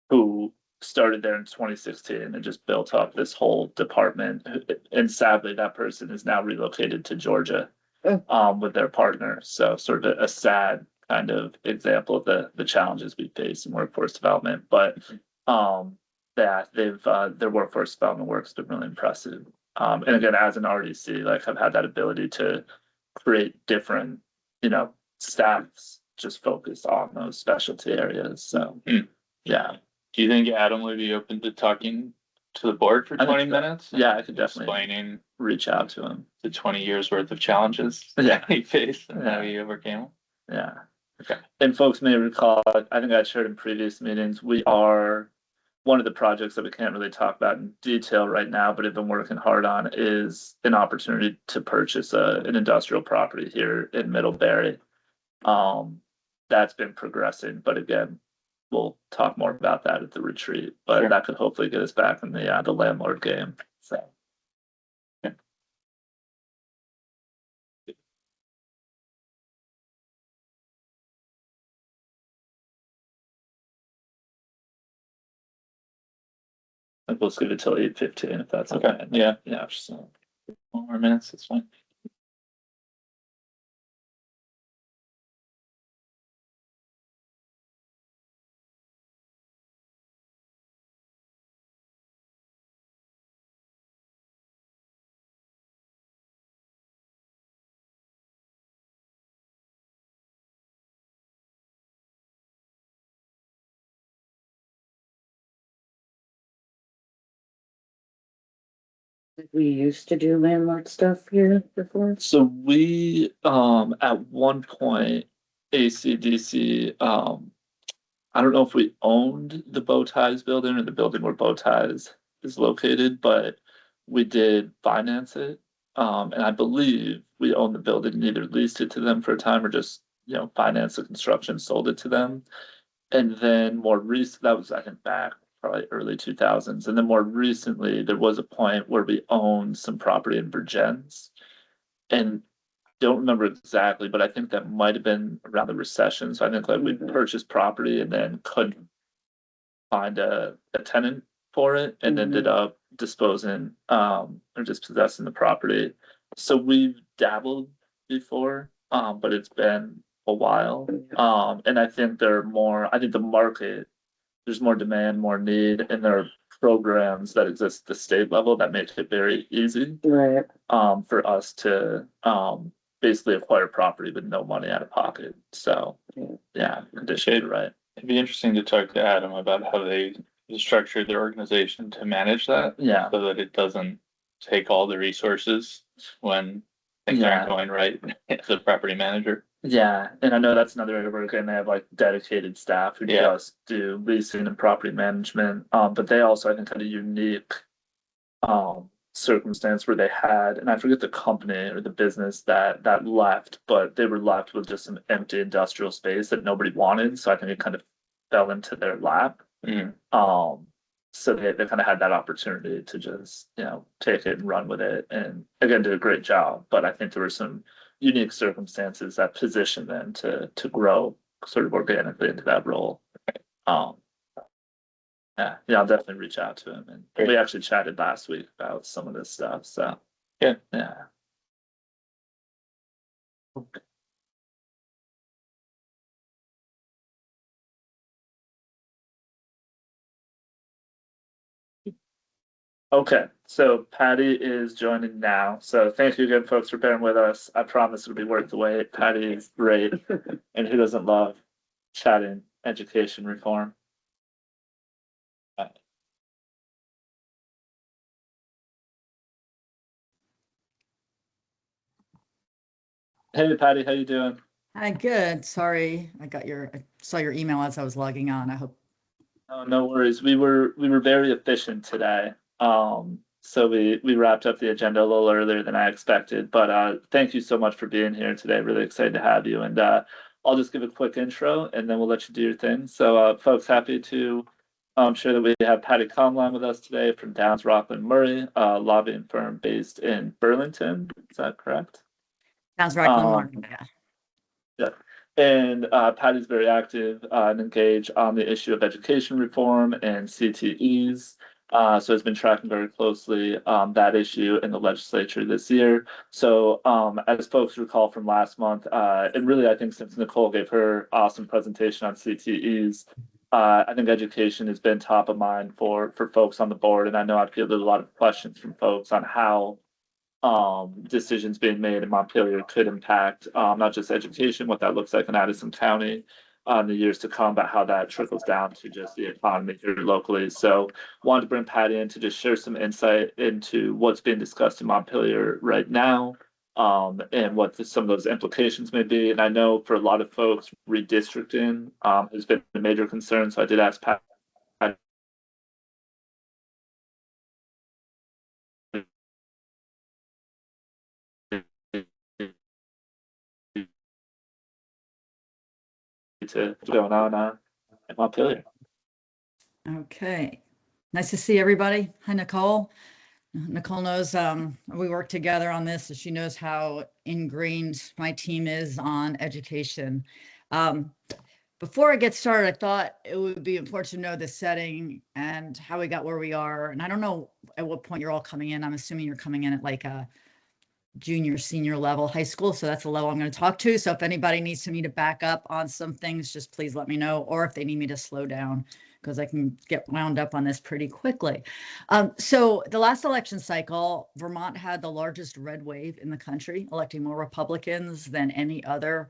who started there in 2016 and just built up this whole department. And sadly, that person is now relocated to Georgia with their partner. So sort of a sad kind of example of the challenges we face in workforce development. But that they've their workforce development work's been really impressive. And again, as an RDC, like I've had that ability to create different, staffs just focused on those specialty areas. So yeah. Do you think Adam would be open to talking to the board for I think 20 so. minutes? Yeah, I could definitely Explaining reach out to him. the 20 years worth of challenges Yeah. that he faced and how Yeah. he overcame them. Yeah. Okay. And folks may recall, I think I shared in previous meetings, we are one of the projects that we can't really talk about in detail right now, but have been working hard on is an opportunity to purchase an industrial property here in Middlebury. That's been progressing, but again, we'll talk more about that at the retreat, but Sure. that could hopefully get us back in the landlord game. So. Like, let's leave it till 8:15 if that's okay. Okay, yeah. Yeah, so. 1 more minutes, that's fine. We used to do landlord stuff here before. So we, at one point, ACDC, I don't know if we owned the Bow Ties building or the building where Bow Ties is located, but we did finance it. And I believe we owned the building and either leased it to them for a time or just, financed the construction, sold it to them. And then more recent, that was, I think, back probably early 2000s. And then more recently, there was a point where we owned some property in Virgins. And don't remember exactly, but I think that might have been around the recession. So I think like we purchased property and then couldn't find a tenant for it and ended up disposing or dispossessing the property. So we've dabbled before, but it's been a while. And I think I think the market, there's more demand, more need, and there are programs that exist at the state level that make it very easy Right. for us to basically acquire property with no money out of pocket. So yeah, condition right. It'd be interesting to talk to Adam about how they structured their organization to manage that. Yeah. So that it doesn't take all the resources when things aren't going right as a property manager. Yeah, and I know that's another area where again they have like dedicated staff who Yeah. just do leasing and property management. But they also I think had a unique circumstance where they had, and I forget the company or the business that left, but they were left with just some empty industrial space that nobody wanted. So I think it kind of fell into their lap. So they kind of had that opportunity to just, take it and run with it. And again, did a great job. But I think there were some unique circumstances that positioned them to grow sort of organically into that role. Yeah, I'll definitely reach out to him. And Great. we actually chatted last week about some of this stuff. So Yeah. Yeah. Okay, so Patty is joining now. So thank you again, folks, for bearing with us. I promise it'll be worth the wait. Patty is great. And who doesn't love chatting education reform? Hey, Patty, how you doing? Hi, good. Sorry, I saw your email as I was logging on. I hope. Oh, no worries. We were very efficient today. So we wrapped up the agenda a little earlier than I expected. But thank you so much for being here today. Really excited to have you. And I'll just give a quick intro and then we'll let you do your thing. So, folks, happy to share that we have Patty Conline with us today from Downs, Rockland, Murray, a lobbying firm based in Burlington. Is that correct? Sounds right. Yeah. Yeah. And Patty's very active and engaged on the issue of education reform and CTEs. So has been tracking very closely that issue in the legislature this year. So as folks recall from last month, and really I think since Nicole gave her awesome presentation on CTEs, I think education has been top of mind for folks on the board. And I know I feel there's a lot of questions from folks on how decisions being made in Montpelier could impact not just education, what that looks like in Addison County in the years to come, but how that trickles down to just the economy here locally. So wanted to bring Patty in to just share some insight into what's being discussed in Montpelier right now, and what some of those implications may be. And I know for a lot of folks, redistricting has been a major concern. So I did ask Patty to what's going on in Montpelier. Okay. Nice to see everybody. Hi, Nicole. Nicole knows we work together on this, so she knows how ingrained my team is on education. Before I get started, I thought it would be important to know the setting and how we got where we are. And I don't know at what point you're all coming in. I'm assuming you're coming in at like a junior, senior level high school. So that's the level I'm going to talk to. So if anybody needs me to back up on some things, just please let me know, or if they need me to slow down, because I can get wound up on this pretty quickly. So the last election cycle, Vermont had the largest red wave in the country, electing more Republicans than any other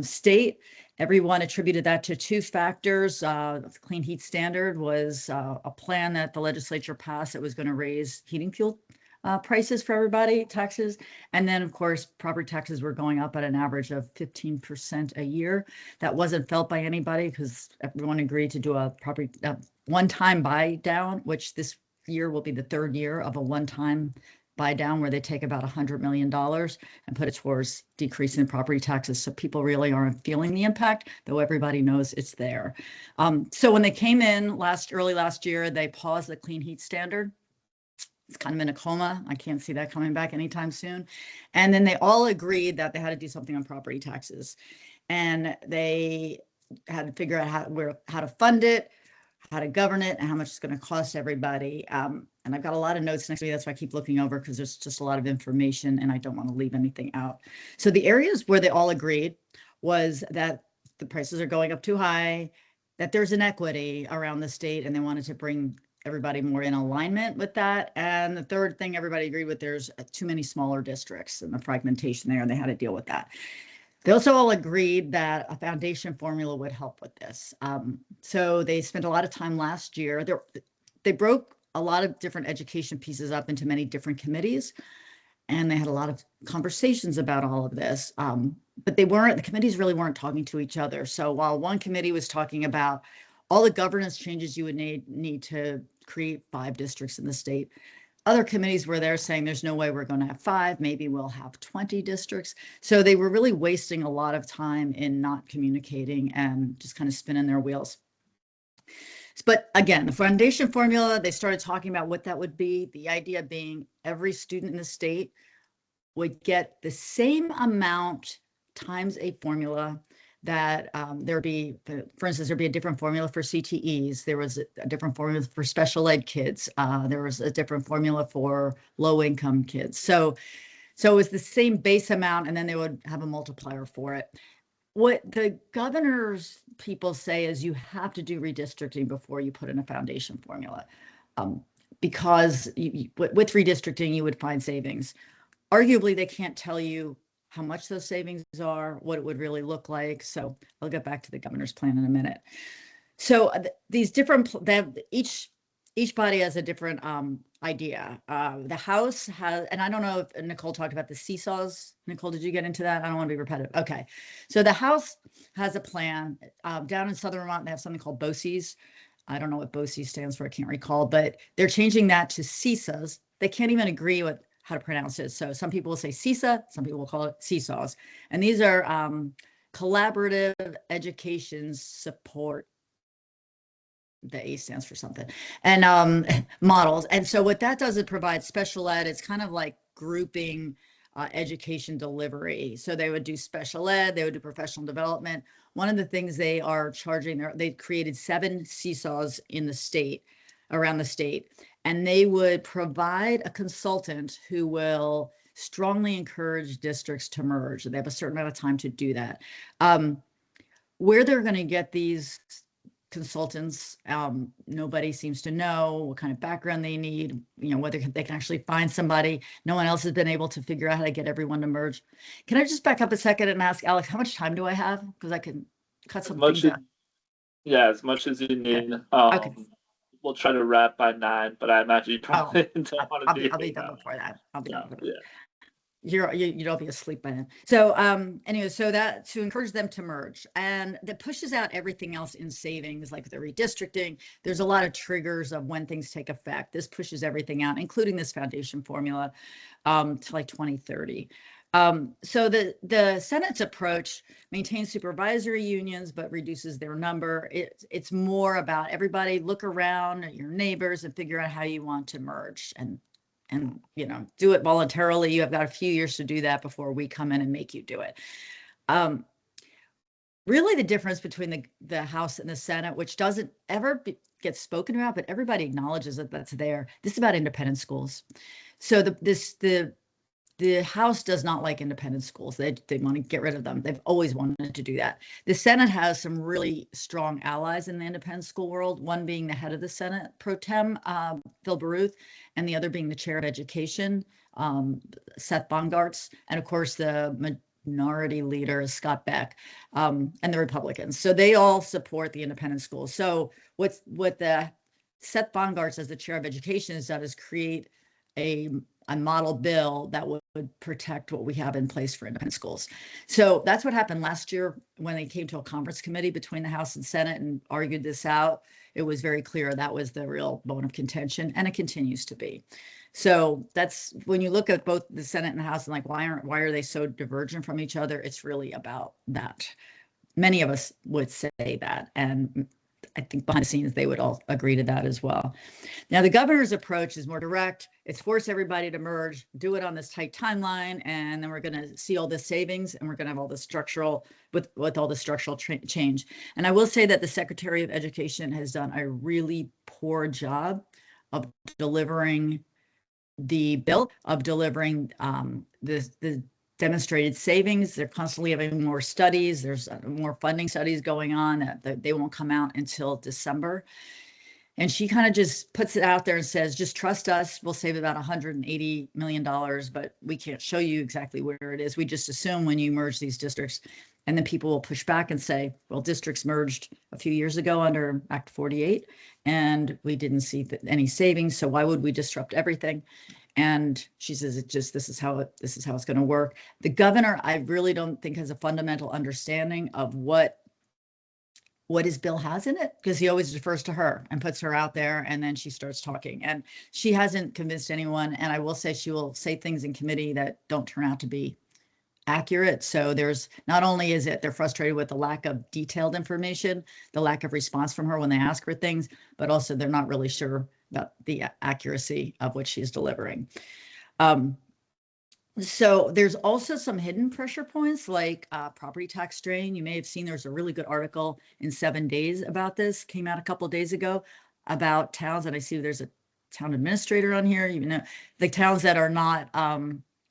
state. Everyone attributed that to two factors. The clean heat standard was a plan that the legislature passed that was going to raise heating fuel prices for everybody, taxes. And then, of course, property taxes were going up at an average of 15% a year. That wasn't felt by anybody because everyone agreed to do a property one-time buy down, which this year will be the third year of a one-time buy down where they take about $100 million and put it towards decreasing property taxes. So people really aren't feeling the impact, though everybody knows it's there. So when they came in early last year, they paused the clean heat standard. It's kind of in a coma. I can't see that coming back anytime soon. And then they all agreed that they had to do something on property taxes. And they had to figure out how to fund it, how to govern it, and how much it's going to cost everybody. And I've got a lot of notes next to me. That's why I keep looking over, because there's just a lot of information and I don't want to leave anything out. So the areas where they all agreed was that the prices are going up too high, that there's inequity around the state, and they wanted to bring everybody more in alignment with that. And the third thing everybody agreed with, there's too many smaller districts and the fragmentation there, and they had to deal with that. They also all agreed that a foundation formula would help with this. So they spent a lot of time last year. They broke a lot of different education pieces up into many different committees, and they had a lot of conversations about all of this. But the committees really weren't talking to each other. So while one committee was talking about all the governance changes you would need to create 5 districts in the state, other committees were there saying there's no way we're going to have 5, maybe we'll have 20 districts. So they were really wasting a lot of time in not communicating and just kind of spinning their wheels. But again, the foundation formula, they started talking about what that would be. The idea being every student in the state would get the same amount times a formula that there'd be, for instance, there'd be a different formula for CTEs. There was a different formula for special ed kids. There was a different formula for low income kids. So it was the same base amount, and then they would have a multiplier for it. What the governor's people say is you have to do redistricting before you put in a foundation formula, because with redistricting, you would find savings. Arguably, they can't tell you how much those savings are, what it would really look like. So I'll get back to the governor's plan in a minute. So these different, each body has a different idea. The House has, and I don't know if Nicole talked about the seesaws. Nicole, did you get into that? I don't want to be repetitive. Okay. So the House has a plan. Down in Southern Vermont, they have something called BOCES. I don't know what BOCES stands for. I can't recall, but they're changing that to seesaws. They can't even agree with how to pronounce it. So some people will say CISA, some people will call it seesaws. And these are Collaborative Education Support. The A stands for something, and models. And so what that does, it provides special ed. It's kind of like grouping education delivery. So they would do special ed, they would do professional development. One of the things they are charging, they created 7 seesaws in the state, around the state, and they would provide a consultant who will strongly encourage districts to merge. They have a certain amount of time to do that. Where they're going to get these consultants, nobody seems to know what kind of background they need, whether they can actually find somebody. No one else has been able to figure out how to get everyone to merge. Can I just back up a second and ask Alex, how much time do I have? Because I can cut some things out. Yeah, as much as you need. Okay. We'll try to wrap by 9, but I imagine you probably don't want to I'll be be. done before that. I'll be done before that. Yeah. You don't be asleep by then. So anyway, so that to encourage them to merge, and that pushes out everything else in savings, like the redistricting. There's a lot of triggers of when things take effect. This pushes everything out, including this foundation formula, to like 2030. So the Senate's approach maintains supervisory unions, but reduces their number. It's more about everybody look around at your neighbors and figure out how you want to merge, and do it voluntarily. You have got a few years to do that before we come in and make you do it. Really the difference between the House and the Senate, which doesn't ever get spoken about, but everybody acknowledges that that's there. This is about independent schools. So the House does not like independent schools. They want to get rid of them. They've always wanted to do that. The Senate has some really strong allies in the independent school world, one being the head of the Senate, pro tem, Phil Baruth, and the other being the chair of education, Seth Bongartz, and of course the minority leader is Scott Beck, and the Republicans. So they all support the independent schools. So what the Seth Bongartz as the chair of education has done is create a model bill that would protect what we have in place for independent schools. So that's what happened last year when they came to a conference committee between the House and Senate and argued this out. It was very clear that was the real bone of contention, and it continues to be. So that's when you look at both the Senate and the House and like, why are they so divergent from each other? It's really about that. Many of us would say that, and I think behind the scenes, they would all agree to that as well. Now, the governor's approach is more direct. It's force everybody to merge, do it on this tight timeline, and then we're going to see all the savings, and we're going to have all the structural, with all the structural change. And I will say that the Secretary of Education has done a really poor job of delivering the bill, of delivering the demonstrated savings. They're constantly having more studies. There's more funding studies going on that they won't come out until December. And she kind of just puts it out there and says, just trust us. We'll save about $180 million, but we can't show you exactly where it is. We just assume when you merge these districts, and then people will push back and say, well, districts merged a few years ago under Act 48, and we didn't see any savings. So why would we disrupt everything? And she says, this is how it's going to work. The governor, I really don't think has a fundamental understanding of what his bill has in it, because he always defers to her and puts her out there, and then she starts talking, and she hasn't convinced anyone. And I will say she will say things in committee that don't turn out to be accurate. So there's not only is it they're frustrated with the lack of detailed information, the lack of response from her when they ask her things, but also they're not really sure about the accuracy of what she's delivering. So there's also some hidden pressure points like property tax strain. You may have seen there's a really good article in 7 Days about this, came out a couple of days ago, about towns, and I see there's a town administrator on here, the towns that are not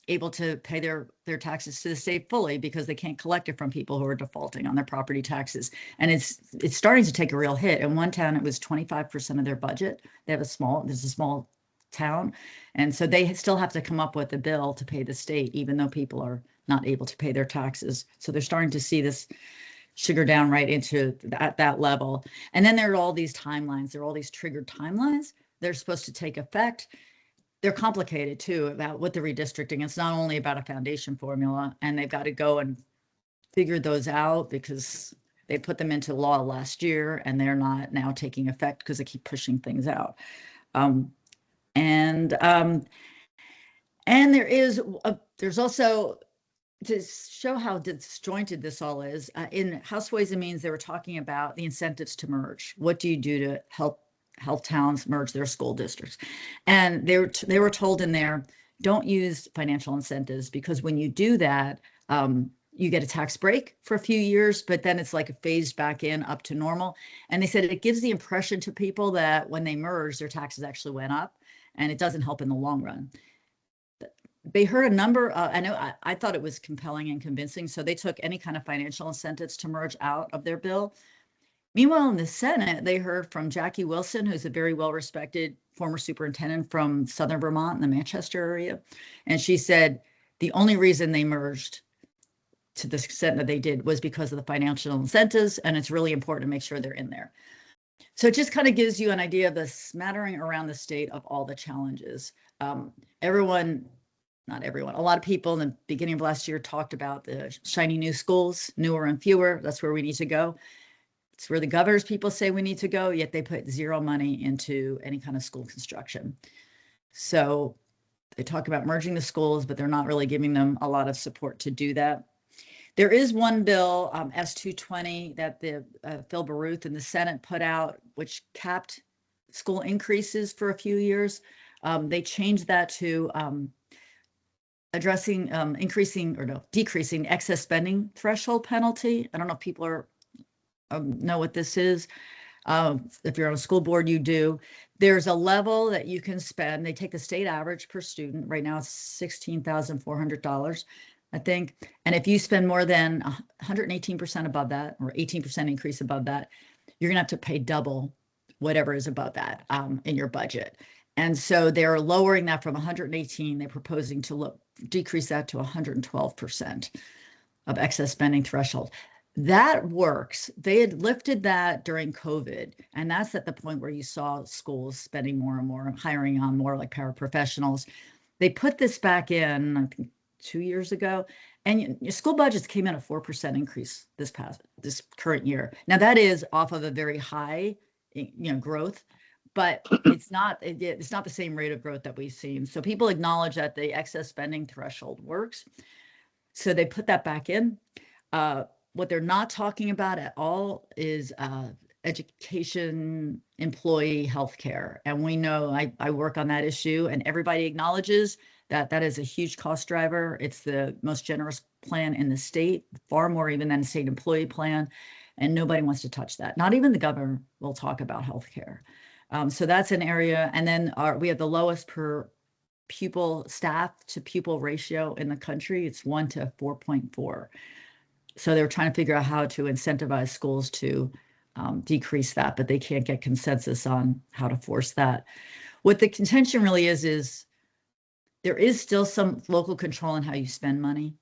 able to pay their taxes to the state fully because they can't collect it from people who are defaulting on their property taxes. And it's starting to take a real hit. In one town, it was 25% of their budget. There's a small town. And so they still have to come up with a bill to pay the state, even though people are not able to pay their taxes. So they're starting to see this sugar down right into that level. And then there are all these timelines. There are all these triggered timelines. They're supposed to take effect. They're complicated too about what the redistricting. It's not only about a foundation formula, and they've got to go and figure those out because they put them into law last year and they're not now taking effect because they keep pushing things out. And there's also to show how disjointed this all is, in House Ways and Means, they were talking about the incentives to merge. What do you do to help towns merge their school districts? And they were told in there, don't use financial incentives, because when you do that, you get a tax break for a few years, but then it's like phased back in up to normal. And they said it gives the impression to people that when they merge, their taxes actually went up, and it doesn't help in the long run. They heard a number, I thought it was compelling and convincing, so they took any kind of financial incentives to merge out of their bill. Meanwhile, in the Senate, they heard from Jackie Wilson, who's a very well-respected former superintendent from Southern Vermont in the Manchester area. And she said the only reason they merged to the extent that they did was because of the financial incentives, and it's really important to make sure they're in there. So it just kind of gives you an idea of the smattering around the state of all the challenges. Not everyone, a lot of people in the beginning of last year talked about the shiny new schools, newer and fewer. That's where we need to go. It's where the governor's people say we need to go, yet they put zero money into any kind of school construction. So they talk about merging the schools, but they're not really giving them a lot of support to do that. There is one bill, S220, that the Phil Baruth in the Senate put out, which capped school increases for a few years. They changed that to addressing, decreasing excess spending threshold penalty. I don't know if people are know what this is. If you're on a school board, you do. There's a level that you can spend. They take the state average per student. Right now, it's $16,400, I think. And if you spend more than 118% above that, or 18% increase above that, you're gonna have to pay double whatever is above that in your budget. And so they're lowering that from 118. They're proposing to decrease that to 112% of excess spending threshold. That works. They had lifted that during COVID, and that's at the point where you saw schools spending more and more, hiring on more like paraprofessionals. They put this back in, I think, 2 years ago, and your school budgets came in a 4% increase this current year. Now that is off of a very high, growth, but it's not the same rate of growth that we've seen. So people acknowledge that the excess spending threshold works. So they put that back in. What they're not talking about at all is education, employee healthcare. And we know I work on that issue, and everybody acknowledges that that is a huge cost driver. It's the most generous plan in the state, far more even than a state employee plan. And nobody wants to touch that. Not even the governor will talk about healthcare. So that's an area. And then we have the lowest per pupil staff to pupil ratio in the country. It's 1 to 4.4. So they're trying to figure out how to incentivize schools to decrease that, but they can't get consensus on how to force that. What the contention really is there is still some local control in how you spend money.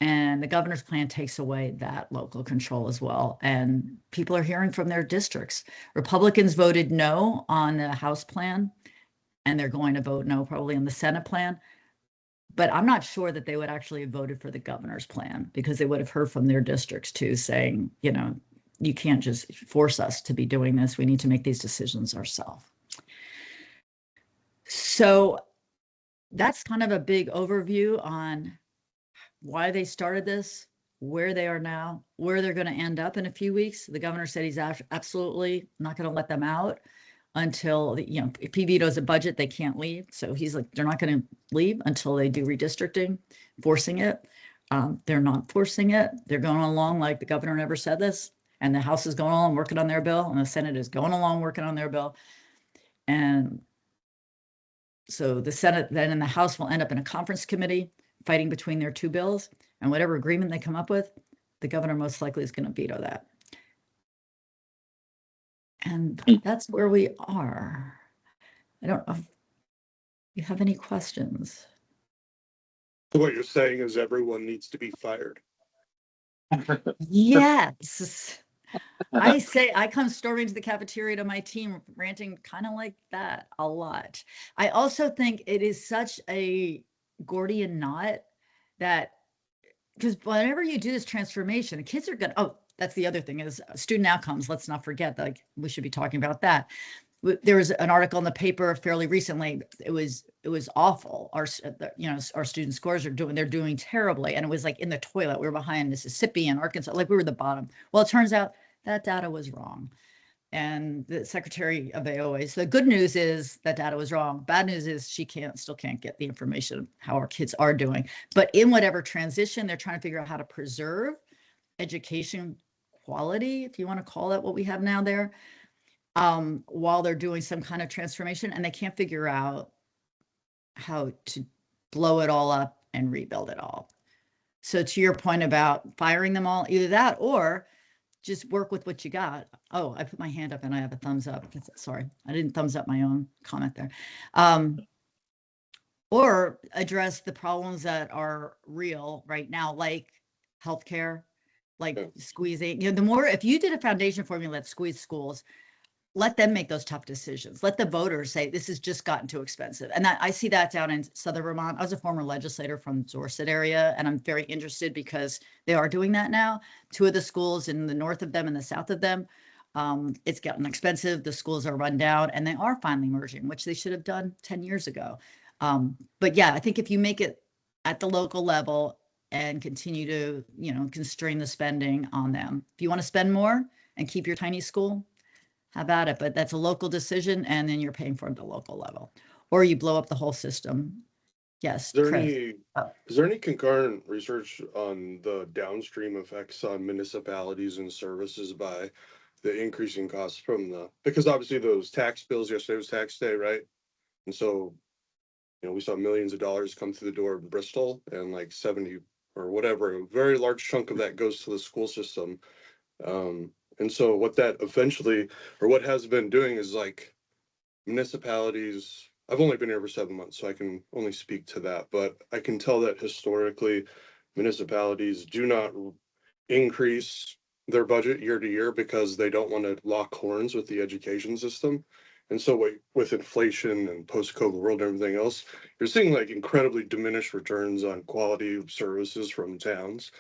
And the governor's plan takes away that local control as well. And people are hearing from their districts. Republicans voted no on the House plan, and they're going to vote no probably on the Senate plan. But I'm not sure that they would actually have voted for the governor's plan, because they would have heard from their districts too, saying, you can't just force us to be doing this. We need to make these decisions ourselves. So that's kind of a big overview on why they started this, where they are now, where they're going to end up in a few weeks. The governor said he's absolutely not going to let them out until, if he vetoes a budget, they can't leave. So he's like, they're not going to leave until they do redistricting, forcing it. They're not forcing it. They're going along like the governor never said this. And the House is going along working on their bill, and the Senate is going along working on their bill. And so the Senate then and the House will end up in a conference committee fighting between their two bills, and whatever agreement they come up with, the governor most likely is going to veto that. And that's where we are. I don't know if you have any questions. What you're saying is everyone needs to be fired. Yes. I come storming to the cafeteria to my team, ranting kind of like that a lot. I also think it is such a Gordian knot that, because whenever you do this transformation, the kids are that's the other thing is student outcomes. Let's not forget that, we should be talking about that. There was an article in the paper fairly recently. It was awful. Our student scores they're doing terribly. And it was like in the toilet. We were behind Mississippi and Arkansas, like we were the bottom. Well, it turns out that data was wrong. And the secretary of AOA. So the good news is that data was wrong. Bad news is she still can't get the information of how our kids are doing. But in whatever transition, they're trying to figure out how to preserve education quality, if you want to call it what we have now there, while they're doing some kind of transformation, and they can't figure out how to blow it all up and rebuild it all. So to your point about firing them all, either that or just work with what you got. Oh, I put my hand up and I have a thumbs up. Sorry, I didn't thumbs up my own comment there. Or address the problems that are real right now, like healthcare, like squeezing, the more, if you did a foundation formula that squeeze schools, let them make those tough decisions. Let the voters say, this has just gotten too expensive. And I see that down in Southern Vermont. I was a former legislator from Dorset area, and I'm very interested because they are doing that now. 2 of the schools in the north of them and the south of them, it's gotten expensive. The schools are run down and they are finally merging, which they should have done 10 years ago. But yeah, I think if you make it at the local level and continue to, constrain the spending on them. If you want to spend more and keep your tiny school, how about it? But that's a local decision, and then you're paying for it at the local level, or you blow up the whole system. Yes. Is there any concurrent research on the downstream effects on municipalities and services by the increasing costs because obviously those tax bills, yesterday was tax day, right? And so, we saw millions of dollars come through the door in Bristol, and like 70 or whatever, a very large chunk of that goes to the school system. And so what that eventually, or what has been doing is like municipalities, I've only been here for 7 months, so I can only speak to that, but I can tell that historically municipalities do not increase their budget year to year because they don't want to lock horns with the education system. And so with inflation and post-COVID world and everything else, you're seeing like incredibly diminished returns on quality of services from towns,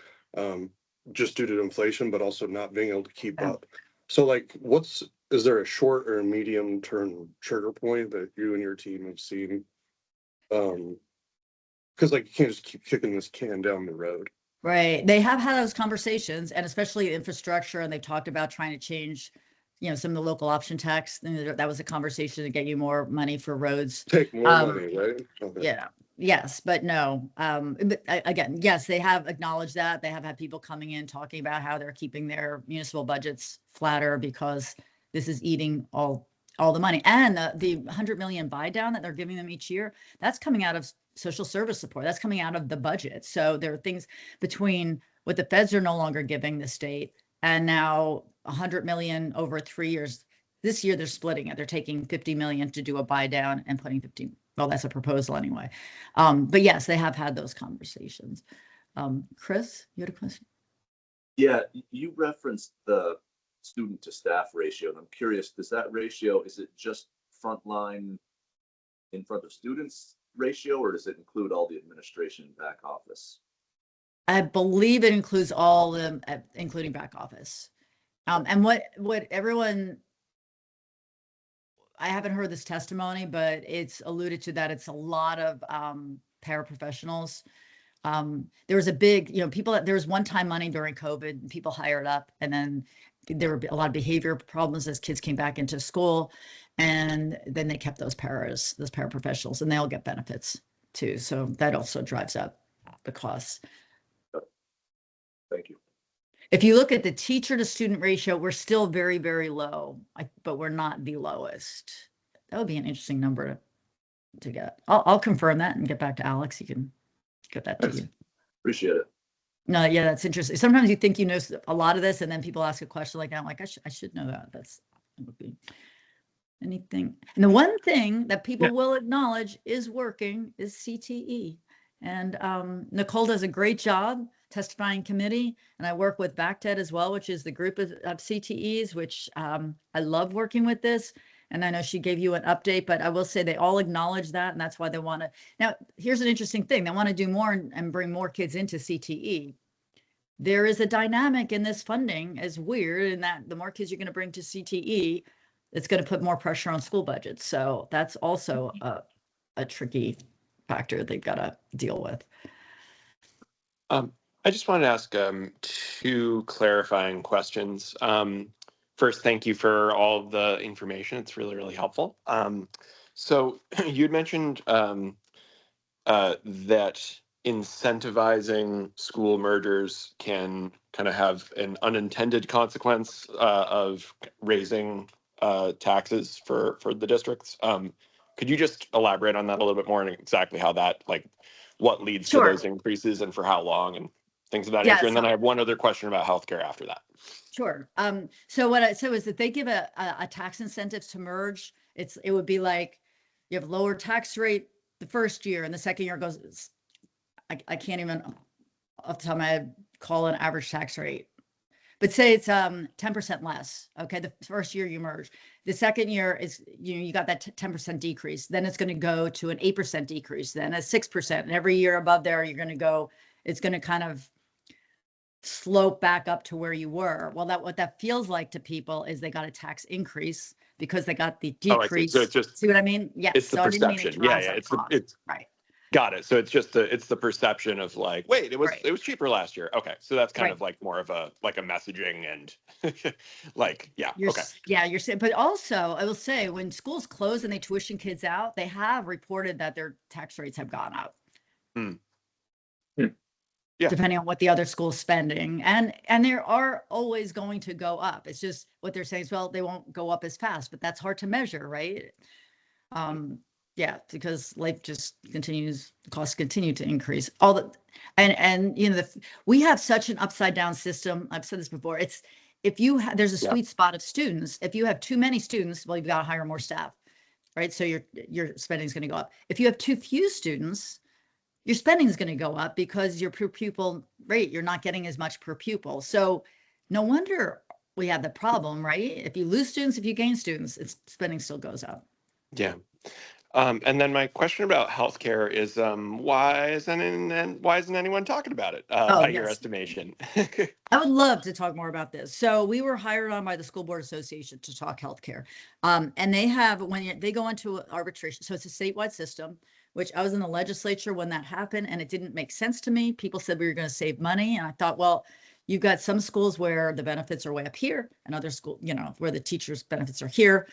just due to inflation, but also not being able to keep up. So like, is there a short or medium term trigger point that you and your team have seen? Because like, you can't just keep kicking this can down the road. Right. They have had those conversations, and especially infrastructure, and they've talked about trying to change, some of the local option tax. And that was a conversation to get you more money for roads. Take more money, right? Okay. Yeah. Yes, but no. But again, yes, they have acknowledged that. They have had people coming in talking about how they're keeping their municipal budgets flatter because this is eating all the money. And the 100 million buy down that they're giving them each year, that's coming out of social service support. That's coming out of the budget. So there are things between what the feds are no longer giving the state and now 100 million over 3 years. This year they're splitting it. They're taking 50 million to do a buy down and putting 15. Well, that's a proposal anyway. But yes, they have had those conversations. Chris, you had a question? Yeah, you referenced the student to staff ratio, and I'm curious, is it just frontline in front of students ratio, or does it include all the administration and back office? I believe it includes all of them, including back office. And what everyone, I haven't heard this testimony, but it's alluded to that it's a lot of paraprofessionals. There was a big, there was one-time money during COVID, people hired up, and then there were a lot of behavior problems as kids came back into school, and then they kept those paraprofessionals, and they all get benefits too. So that also drives up the costs. Thank you. If you look at the teacher to student ratio, we're still very, very low, but we're not the lowest. That would be an interesting number to get. I'll confirm that and get back to Alex. You can get that to you. Appreciate it. No, yeah, that's interesting. Sometimes you think you know a lot of this, and then people ask a question like that. I'm like, I should know that. That would be anything. And the one thing that people will acknowledge is working is CTE. And Nicole does a great job testifying committee, and I work with BACTED as well, which is the group of CTEs, which I love working with this. And I know she gave you an update, but I will say they all acknowledge that, and that's why they want to. Now, here's an interesting thing. They want to do more and bring more kids into CTE. There is a dynamic in this funding as weird in that the more kids you're going to bring to CTE, it's going to put more pressure on school budgets. So that's also a tricky factor they've got to deal with. I just wanted to ask two clarifying questions. First, thank you for all of the information. It's really, really helpful. So you'd mentioned that incentivizing school mergers can kind of have an unintended consequence of raising taxes for the districts. Could you just elaborate on that a little bit more and exactly how that, like, what leads to Sure. those increases and for how long and things of that Yeah, nature? And then so- I have one other question about healthcare after that. Sure. So what I said was that they give a tax incentives to merge. It would be like you have lower tax rate the first year and the second year goes, I can't even off the top of my head call an average tax rate. But say it's 10% less. Okay, the first year you merge. The second year is you got that 10% decrease. Then it's going to go to an 8% decrease, then a 6%. And every year above there, you're going to go, it's going to kind of slope back up to where you were. Well, what that feels like to people is they got a tax increase because they got the Oh, I see. decrease. So it's just, See what I mean? Yes. it's the So I didn't mean it perception. Yeah, drives yeah. up It's the, costs. it's Right. got it. So it's just it's the perception of like, wait, it was Right. cheaper last year. Okay. So that's kind Right. of like more of a messaging and like, yeah. Okay. You're saying, but also I will say when schools close and they tuition kids out, they have reported that their tax rates have gone up. Hmm. Yeah. Depending on what the other school's spending. And there are always going to go up. It's just what they're saying is, well, they won't go up as fast, but that's hard to measure, right? Yeah, because life just continues, the costs continue to increase. And you know, we have such an upside down system. I've said this before. It's there's a sweet spot of students. If you have too many students, well, you've got to hire more staff, right? So your spending is going to go up. If you have too few students, your spending is going to go up because your per pupil rate, you're not getting as much per pupil. So no wonder we have the problem, right? If you lose students, if you gain students, spending still goes up. Yeah. And then my question about healthcare is why isn't anyone talking about it by your Yes. estimation? I would love to talk more about this. So we were hired on by the School Board Association to talk healthcare. And they have, when they go into arbitration, so it's a statewide system, which I was in the legislature when that happened and it didn't make sense to me. People said we were going to save money. And I thought, well, you've got some schools where the benefits are way up here and other schools, you know, where the teachers' benefits are here.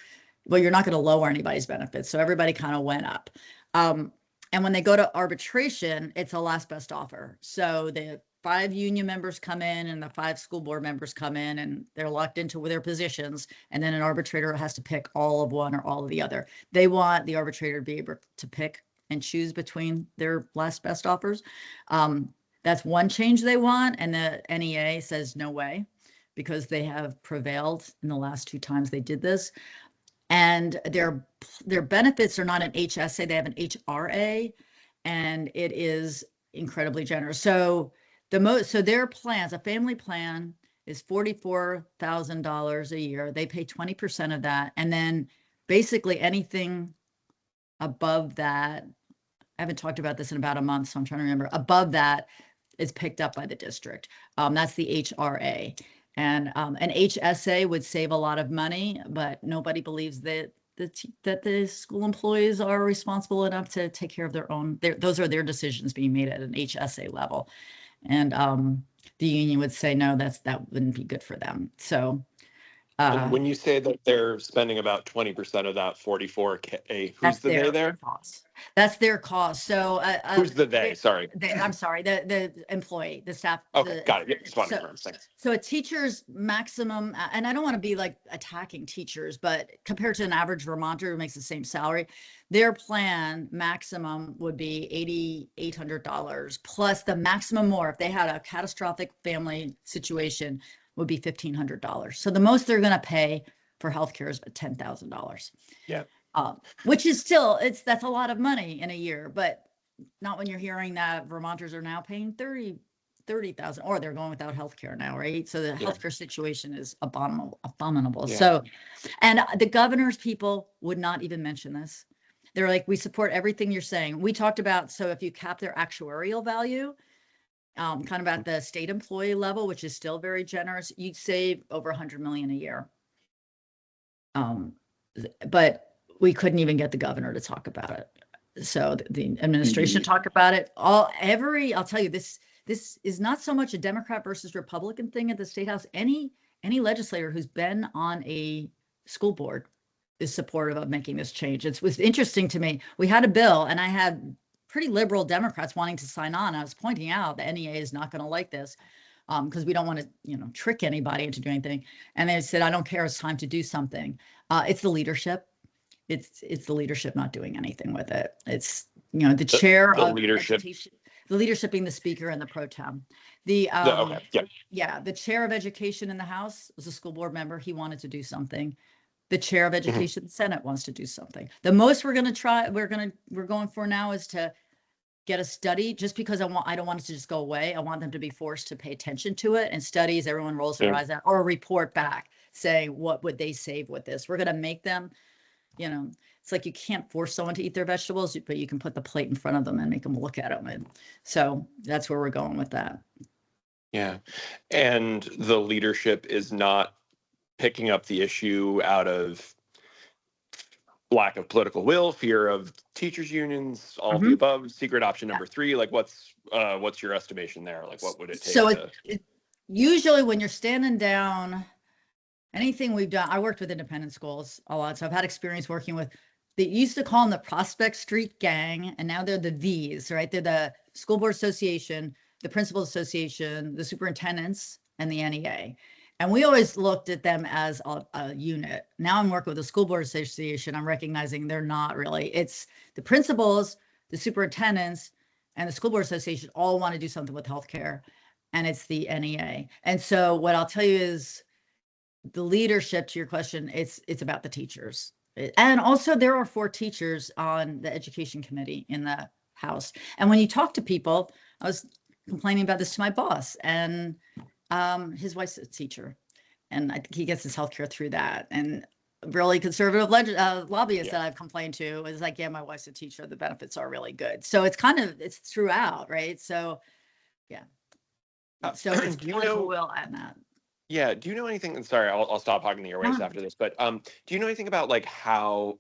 Well, you're not going to lower anybody's benefits. So everybody kind of went up. And when they go to arbitration, it's a last best offer. So the 5 union members come in and the 5 school board members come in and they're locked into their positions. And then an arbitrator has to pick all of one or all of the other. They want the arbitrator to be able to pick and choose between their last best offers. That's one change they want. And the NEA says no way because they have prevailed in the last 2 times they did this. And their benefits are not an HSA, they have an HRA, and it is incredibly generous. So their plans, a family plan is $44,000 a year. They pay 20% of that. And then basically anything above that, I haven't talked about this in about a month, so I'm trying to remember, above that is picked up by the district. That's the HRA. And an HSA would save a lot of money, but nobody believes that the school employees are responsible enough to take care of their own. Those are their decisions being made at an HSA level, and the union would say no, that wouldn't be good for them. So And when you say that they're spending about 20% of that 44K, who's the they there? Cost. That's their cost. So Who's the they? Sorry. I'm sorry, the employee, the staff. Okay, got it. Yeah, just wanted to confirm. Thanks. So a teacher's maximum, and I don't want to be like attacking teachers, but compared to an average Vermonter who makes the same salary, their plan maximum would be $8,800 plus the maximum more if they had a catastrophic family situation would be $1,500. So the most they're going to pay for healthcare is $10,000. Yeah. Which is still, that's a lot of money in a year, but not when you're hearing that Vermonters are now paying $30,000 or they're going without healthcare now, right? So the healthcare situation is abominable. Yeah. So, and the governor's people would not even mention this. They're like, we support everything you're saying. We talked about, so if you cap their actuarial value, kind of at the state employee level, which is still very generous, you'd save over 100 million a year. but we couldn't even get the governor to talk about it. So the administration talked about it. I'll tell you, this is not so much a Democrat versus Republican thing at the State House. Any legislator who's been on a school board is supportive of making this change. It was interesting to me. We had a bill and I had pretty liberal Democrats wanting to sign on. I was pointing out the NEA is not going to like this because we don't want to, trick anybody into doing anything. And they said, I don't care. It's time to do something. It's the leadership. It's the leadership not doing anything with it. It's, the chair the of leadership. education, the leadership being the speaker and the pro tem. The chair of education in the House was a school board member. He wanted to do something. The chair of education in the Senate wants to do something. The most we're going for now is to get a study, just because I don't want it to just go away. I want them to be forced to pay attention to it and studies. Everyone rolls their eyes out, or a report back saying, what would they save with this? We're going to make them, it's like you can't force someone to eat their vegetables, but you can put the plate in front of them and make them look at them. And so that's where we're going with that. Yeah. And the leadership is not picking up the issue out of lack of political will, fear of teachers unions, all the above, secret option number 3. Like what's your estimation there? Like what would it take? So usually when you're standing down, anything we've done, I worked with independent schools a lot. So I've had experience working with, they used to call them the Prospect Street Gang, and now they're the V's, right? They're the School Board Association, the Principal Association, the Superintendents, and the NEA. And we always looked at them as a unit. Now I'm working with the School Board Association. I'm recognizing they're not really. It's the principals, the superintendents, and the School Board Association all want to do something with healthcare, and it's the NEA. And so what I'll tell you is the leadership, to your question, it's about the teachers. And also there are 4 teachers on the education committee in the House. And when you talk to people, I was complaining about this to my boss, and his wife's a teacher, and I think he gets his healthcare through that. And really conservative lobbyists that I've complained to is like, yeah, my wife's a teacher. The benefits are really good. So it's it's throughout, right? So yeah. So it's political will and that. Yeah. Do you know anything? And sorry, I'll stop hogging the airwaves after this. But do you know anything about like how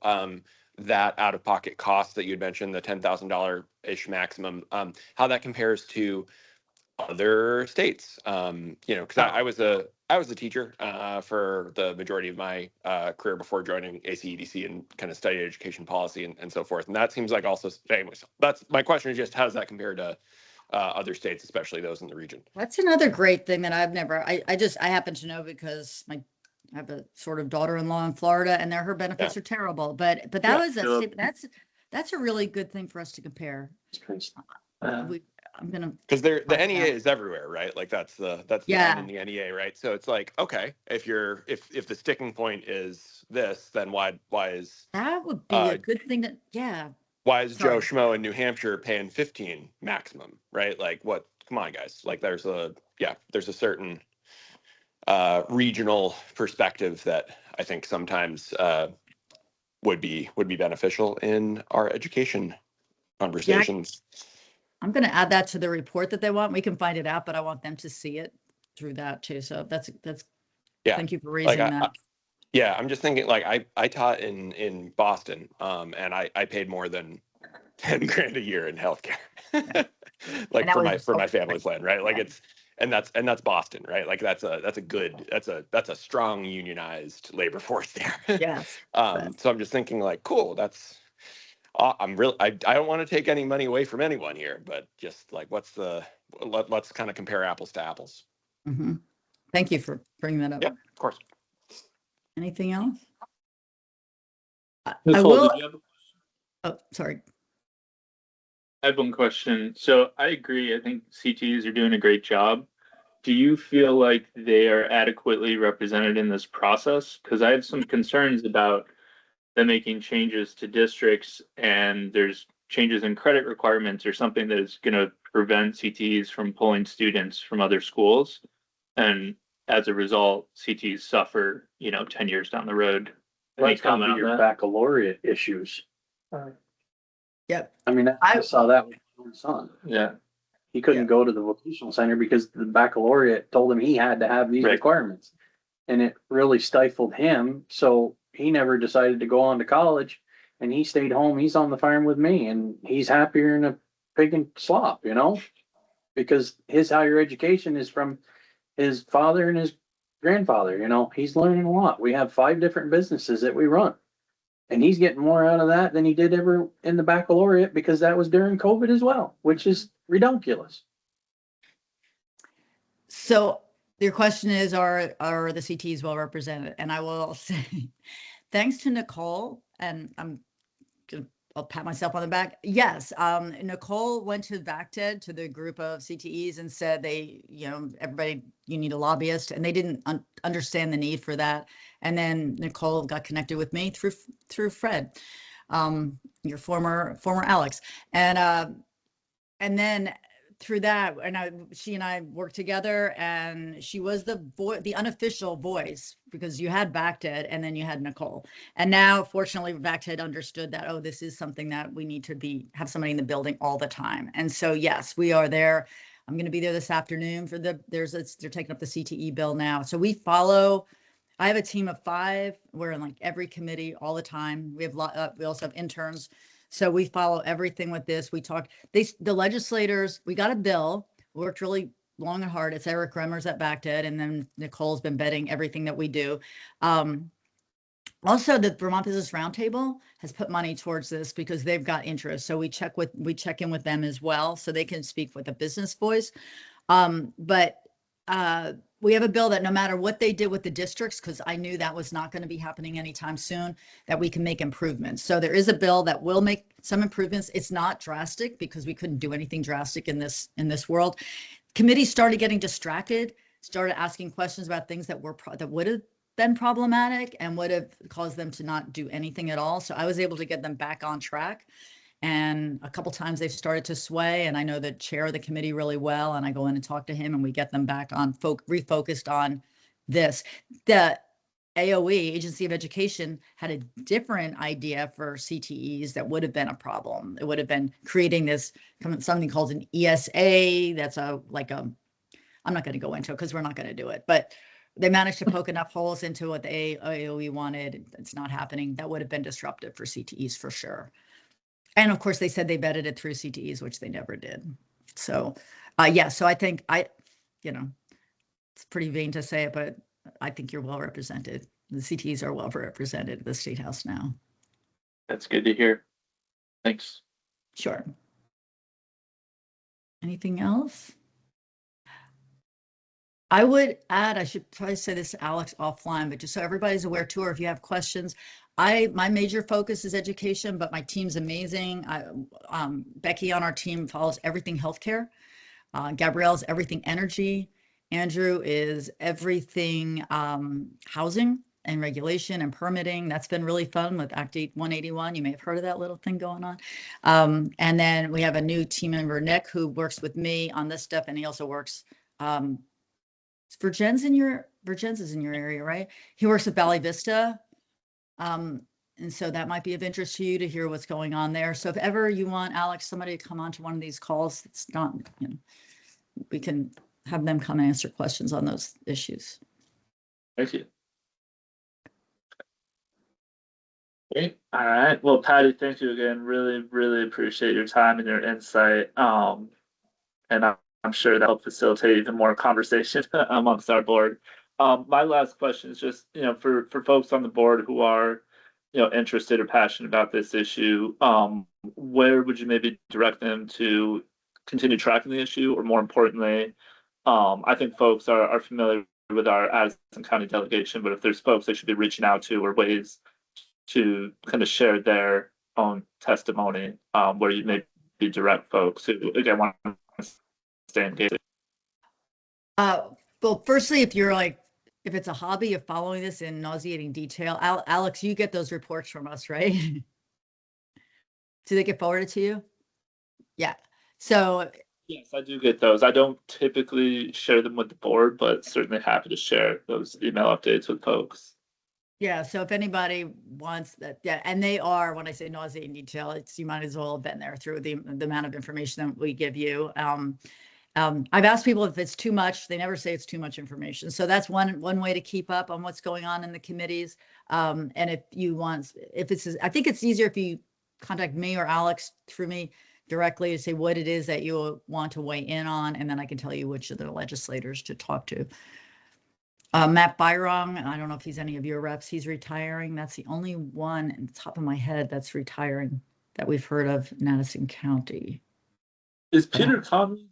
that out-of-pocket cost that you had mentioned, the $10,000-ish maximum, how that compares to other states? Because I was a teacher for the majority of my career before joining ACEDC and kind of studied education policy and so forth. And that seems like also, anyways, that's my question is just how does that compare to other states, especially those in the region? That's another great thing that I've never, I happen to know because I have a sort of daughter-in-law in Florida, and her benefits are terrible. But that was that's a really good thing for us to compare. I'm gonna, because the NEA is everywhere, right? Like that's the N in the NEA, right? So it's like, okay, if the sticking point is this, then why is that would be a good thing why is Joe Schmo in New Hampshire paying 15 maximum, right? Like what? Come on, guys. Like there's a certain regional perspective that I think sometimes would be beneficial in our education conversations. I'm going to add that to the report that they want. We can find it out, but I want them to see it through that too. So that's thank you for raising that. I'm just thinking like I taught in Boston, and I paid more than 10 grand a year in healthcare, like for my family plan, right? Like that's Boston, right? Like that's a strong unionized labor force there. Yes. So I'm just thinking like, cool, I don't want to take any money away from anyone here, but just like, let's kind of compare apples to apples. Mm-hmm. Thank you for bringing that up. Yeah, of course. Anything else? Nicole, did you have a question? Oh, sorry. I have one question. So I agree. I think CTs are doing a great job. Do you feel like they are adequately represented in this process? Because I have some concerns about them making changes to districts, and there's changes in credit requirements or something that is going to prevent CTs from pulling students from other schools. And as a result, CTs suffer, 10 years down the road. Any comment on your baccalaureate issues? Yep. I mean, I saw that with my own son. Yeah. He couldn't go to the vocational center because the baccalaureate told him he had to have these requirements. And it really stifled him. So he never decided to go on to college, and he stayed home. He's on the farm with me, and he's happier than a pig in slop, you know, because his higher education is from his father and his grandfather. You know, he's learning a lot. We have 5 different businesses that we run, and he's getting more out of that than he did ever in the baccalaureate, because that was during COVID as well, which is ridiculous. So your question is, are the CTs well represented? And I will say, thanks to Nicole, and I'll pat myself on the back. Yes, Nicole went to VACTED, to the group of CTEs, and said everybody, you need a lobbyist, and they didn't understand the need for that. And then Nicole got connected with me through Fred, your former Alex, and then through that, and she and I worked together, and she was the unofficial voice, because you had VACTED and then you had Nicole. And now, fortunately, VACTED understood that, oh, this is something that we need to have somebody in the building all the time. And so, yes, we are there. I'm going to be there this afternoon they're taking up the CTE bill now. So I have a team of 5. We're in like every committee all the time. We also have interns. So we follow everything with this. We talk, the legislators, we got a bill, worked really long and hard. It's Eric Remmers at VACTED, and then Nicole's been vetting everything that we do. Also, the Vermont Business Roundtable has put money towards this because they've got interest. So we check in with them as well, so they can speak with a business voice. But we have a bill that no matter what they did with the districts, because I knew that was not going to be happening anytime soon, that we can make improvements. So there is a bill that will make some improvements. It's not drastic, because we couldn't do anything drastic in this world. Committees started getting distracted, started asking questions about things that would have been problematic and would have caused them to not do anything at all. So I was able to get them back on track. And a couple times they've started to sway, and I know the chair of the committee really well, and I go in and talk to him, and we get them back on refocused on this. The AOE, Agency of Education, had a different idea for CTEs that would have been a problem. It would have been creating something called an ESA. That's I'm not going to go into it because we're not going to do it, but they managed to poke enough holes into what the AOE wanted. It's not happening. That would have been disruptive for CTEs for sure. And of course, they said they vetted it through CTEs, which they never did. So, yeah, so I think it's pretty vain to say it, but I think you're well represented. The CTEs are well represented at the State House now. That's good to hear. Thanks. Sure. Anything else? I would add, I should probably say this to Alex offline, but just so everybody's aware too, or if you have questions, my major focus is education, but my team's amazing. Becky on our team follows everything healthcare. Gabrielle's everything energy. Andrew is everything housing and regulation and permitting. That's been really fun with Act 181. You may have heard of that little thing going on. And then we have a new team member, Nick, who works with me on this stuff, and he also works Virgins is in your area, right? He works at Valley Vista. And so that might be of interest to you to hear what's going on there. So if ever you want, Alex, somebody to come on to one of these calls, it's not, we can have them come and answer questions on those issues. Thank you. Great. All right. Well, Patty, thank you again. Really, really appreciate your time and your insight. And I'm sure that'll facilitate even more conversation amongst our board. My last question is just, for folks on the board who are, interested or passionate about this issue, where would you maybe direct them to continue tracking the issue? Or more importantly, I think folks are familiar with our Addison County delegation, but if there's folks they should be reaching out to, or ways to kind of share their own testimony, where you maybe direct folks who, again, want to stay engaged. Well, firstly, if it's a hobby of following this in nauseating detail, Alex, you get those reports from us, right? Do they get forwarded to you? Yeah. So yes, I do get those. I don't typically share them with the board, but certainly happy to share those email updates with folks. Yeah, so if anybody wants that, yeah, and they are, when I say nauseating detail, you might as well have been there through the amount of information that we give you. I've asked people if it's too much. They never say it's too much information. So that's one way to keep up on what's going on in the committees. And if you want, I think it's easier if you contact me or Alex through me directly to say what it is that you want to weigh in on, and then I can tell you which of the legislators to talk to. Matt Byron, I don't know if he's any of your reps. He's retiring. That's the only one in the top of my head that's retiring that we've heard of in Addison County. Is Peter Conlon?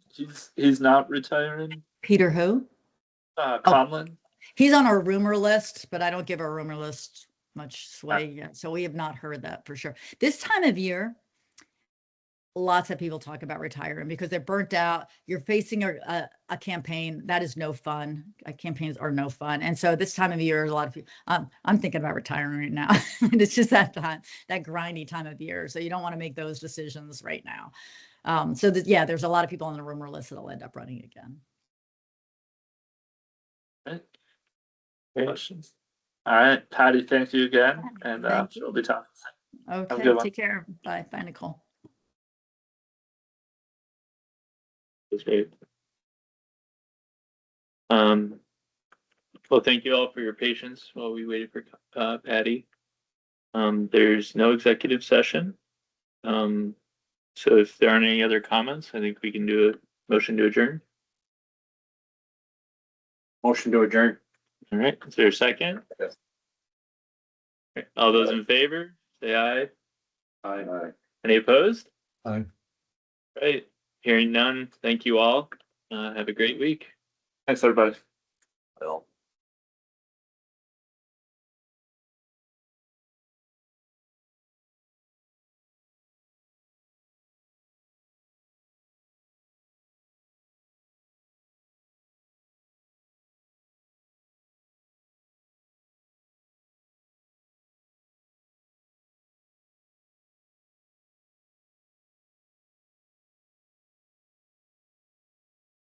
He's not retiring. Peter who? Conlon. He's on our rumor list, but I don't give our rumor list much sway yet. So we have not heard that for sure. This time of year, lots of people talk about retiring because they're burnt out. You're facing a campaign. That is no fun. Campaigns are no fun. And so this time of year, a lot of people, I'm thinking about retiring right now. It's just that time, that grindy time of year. So you don't want to make those decisions right now. Yeah, there's a lot of people on the rumor list that'll end up running again. Questions? All right, Patty, thank you again. And Thank you. we'll be talking. Okay, good one. take care. Bye. Bye, Nicole. That's great. Well, thank you all for your patience while we waited for Patty. There's no executive session. So if there aren't any other comments, I think we can do a motion to adjourn. Motion to adjourn. All right, is there a second? Yes. Okay, all those in favor, say aye. Aye. Any opposed? Aye. Right, hearing none, thank you all. Have a great week. Thanks, everybody. Well.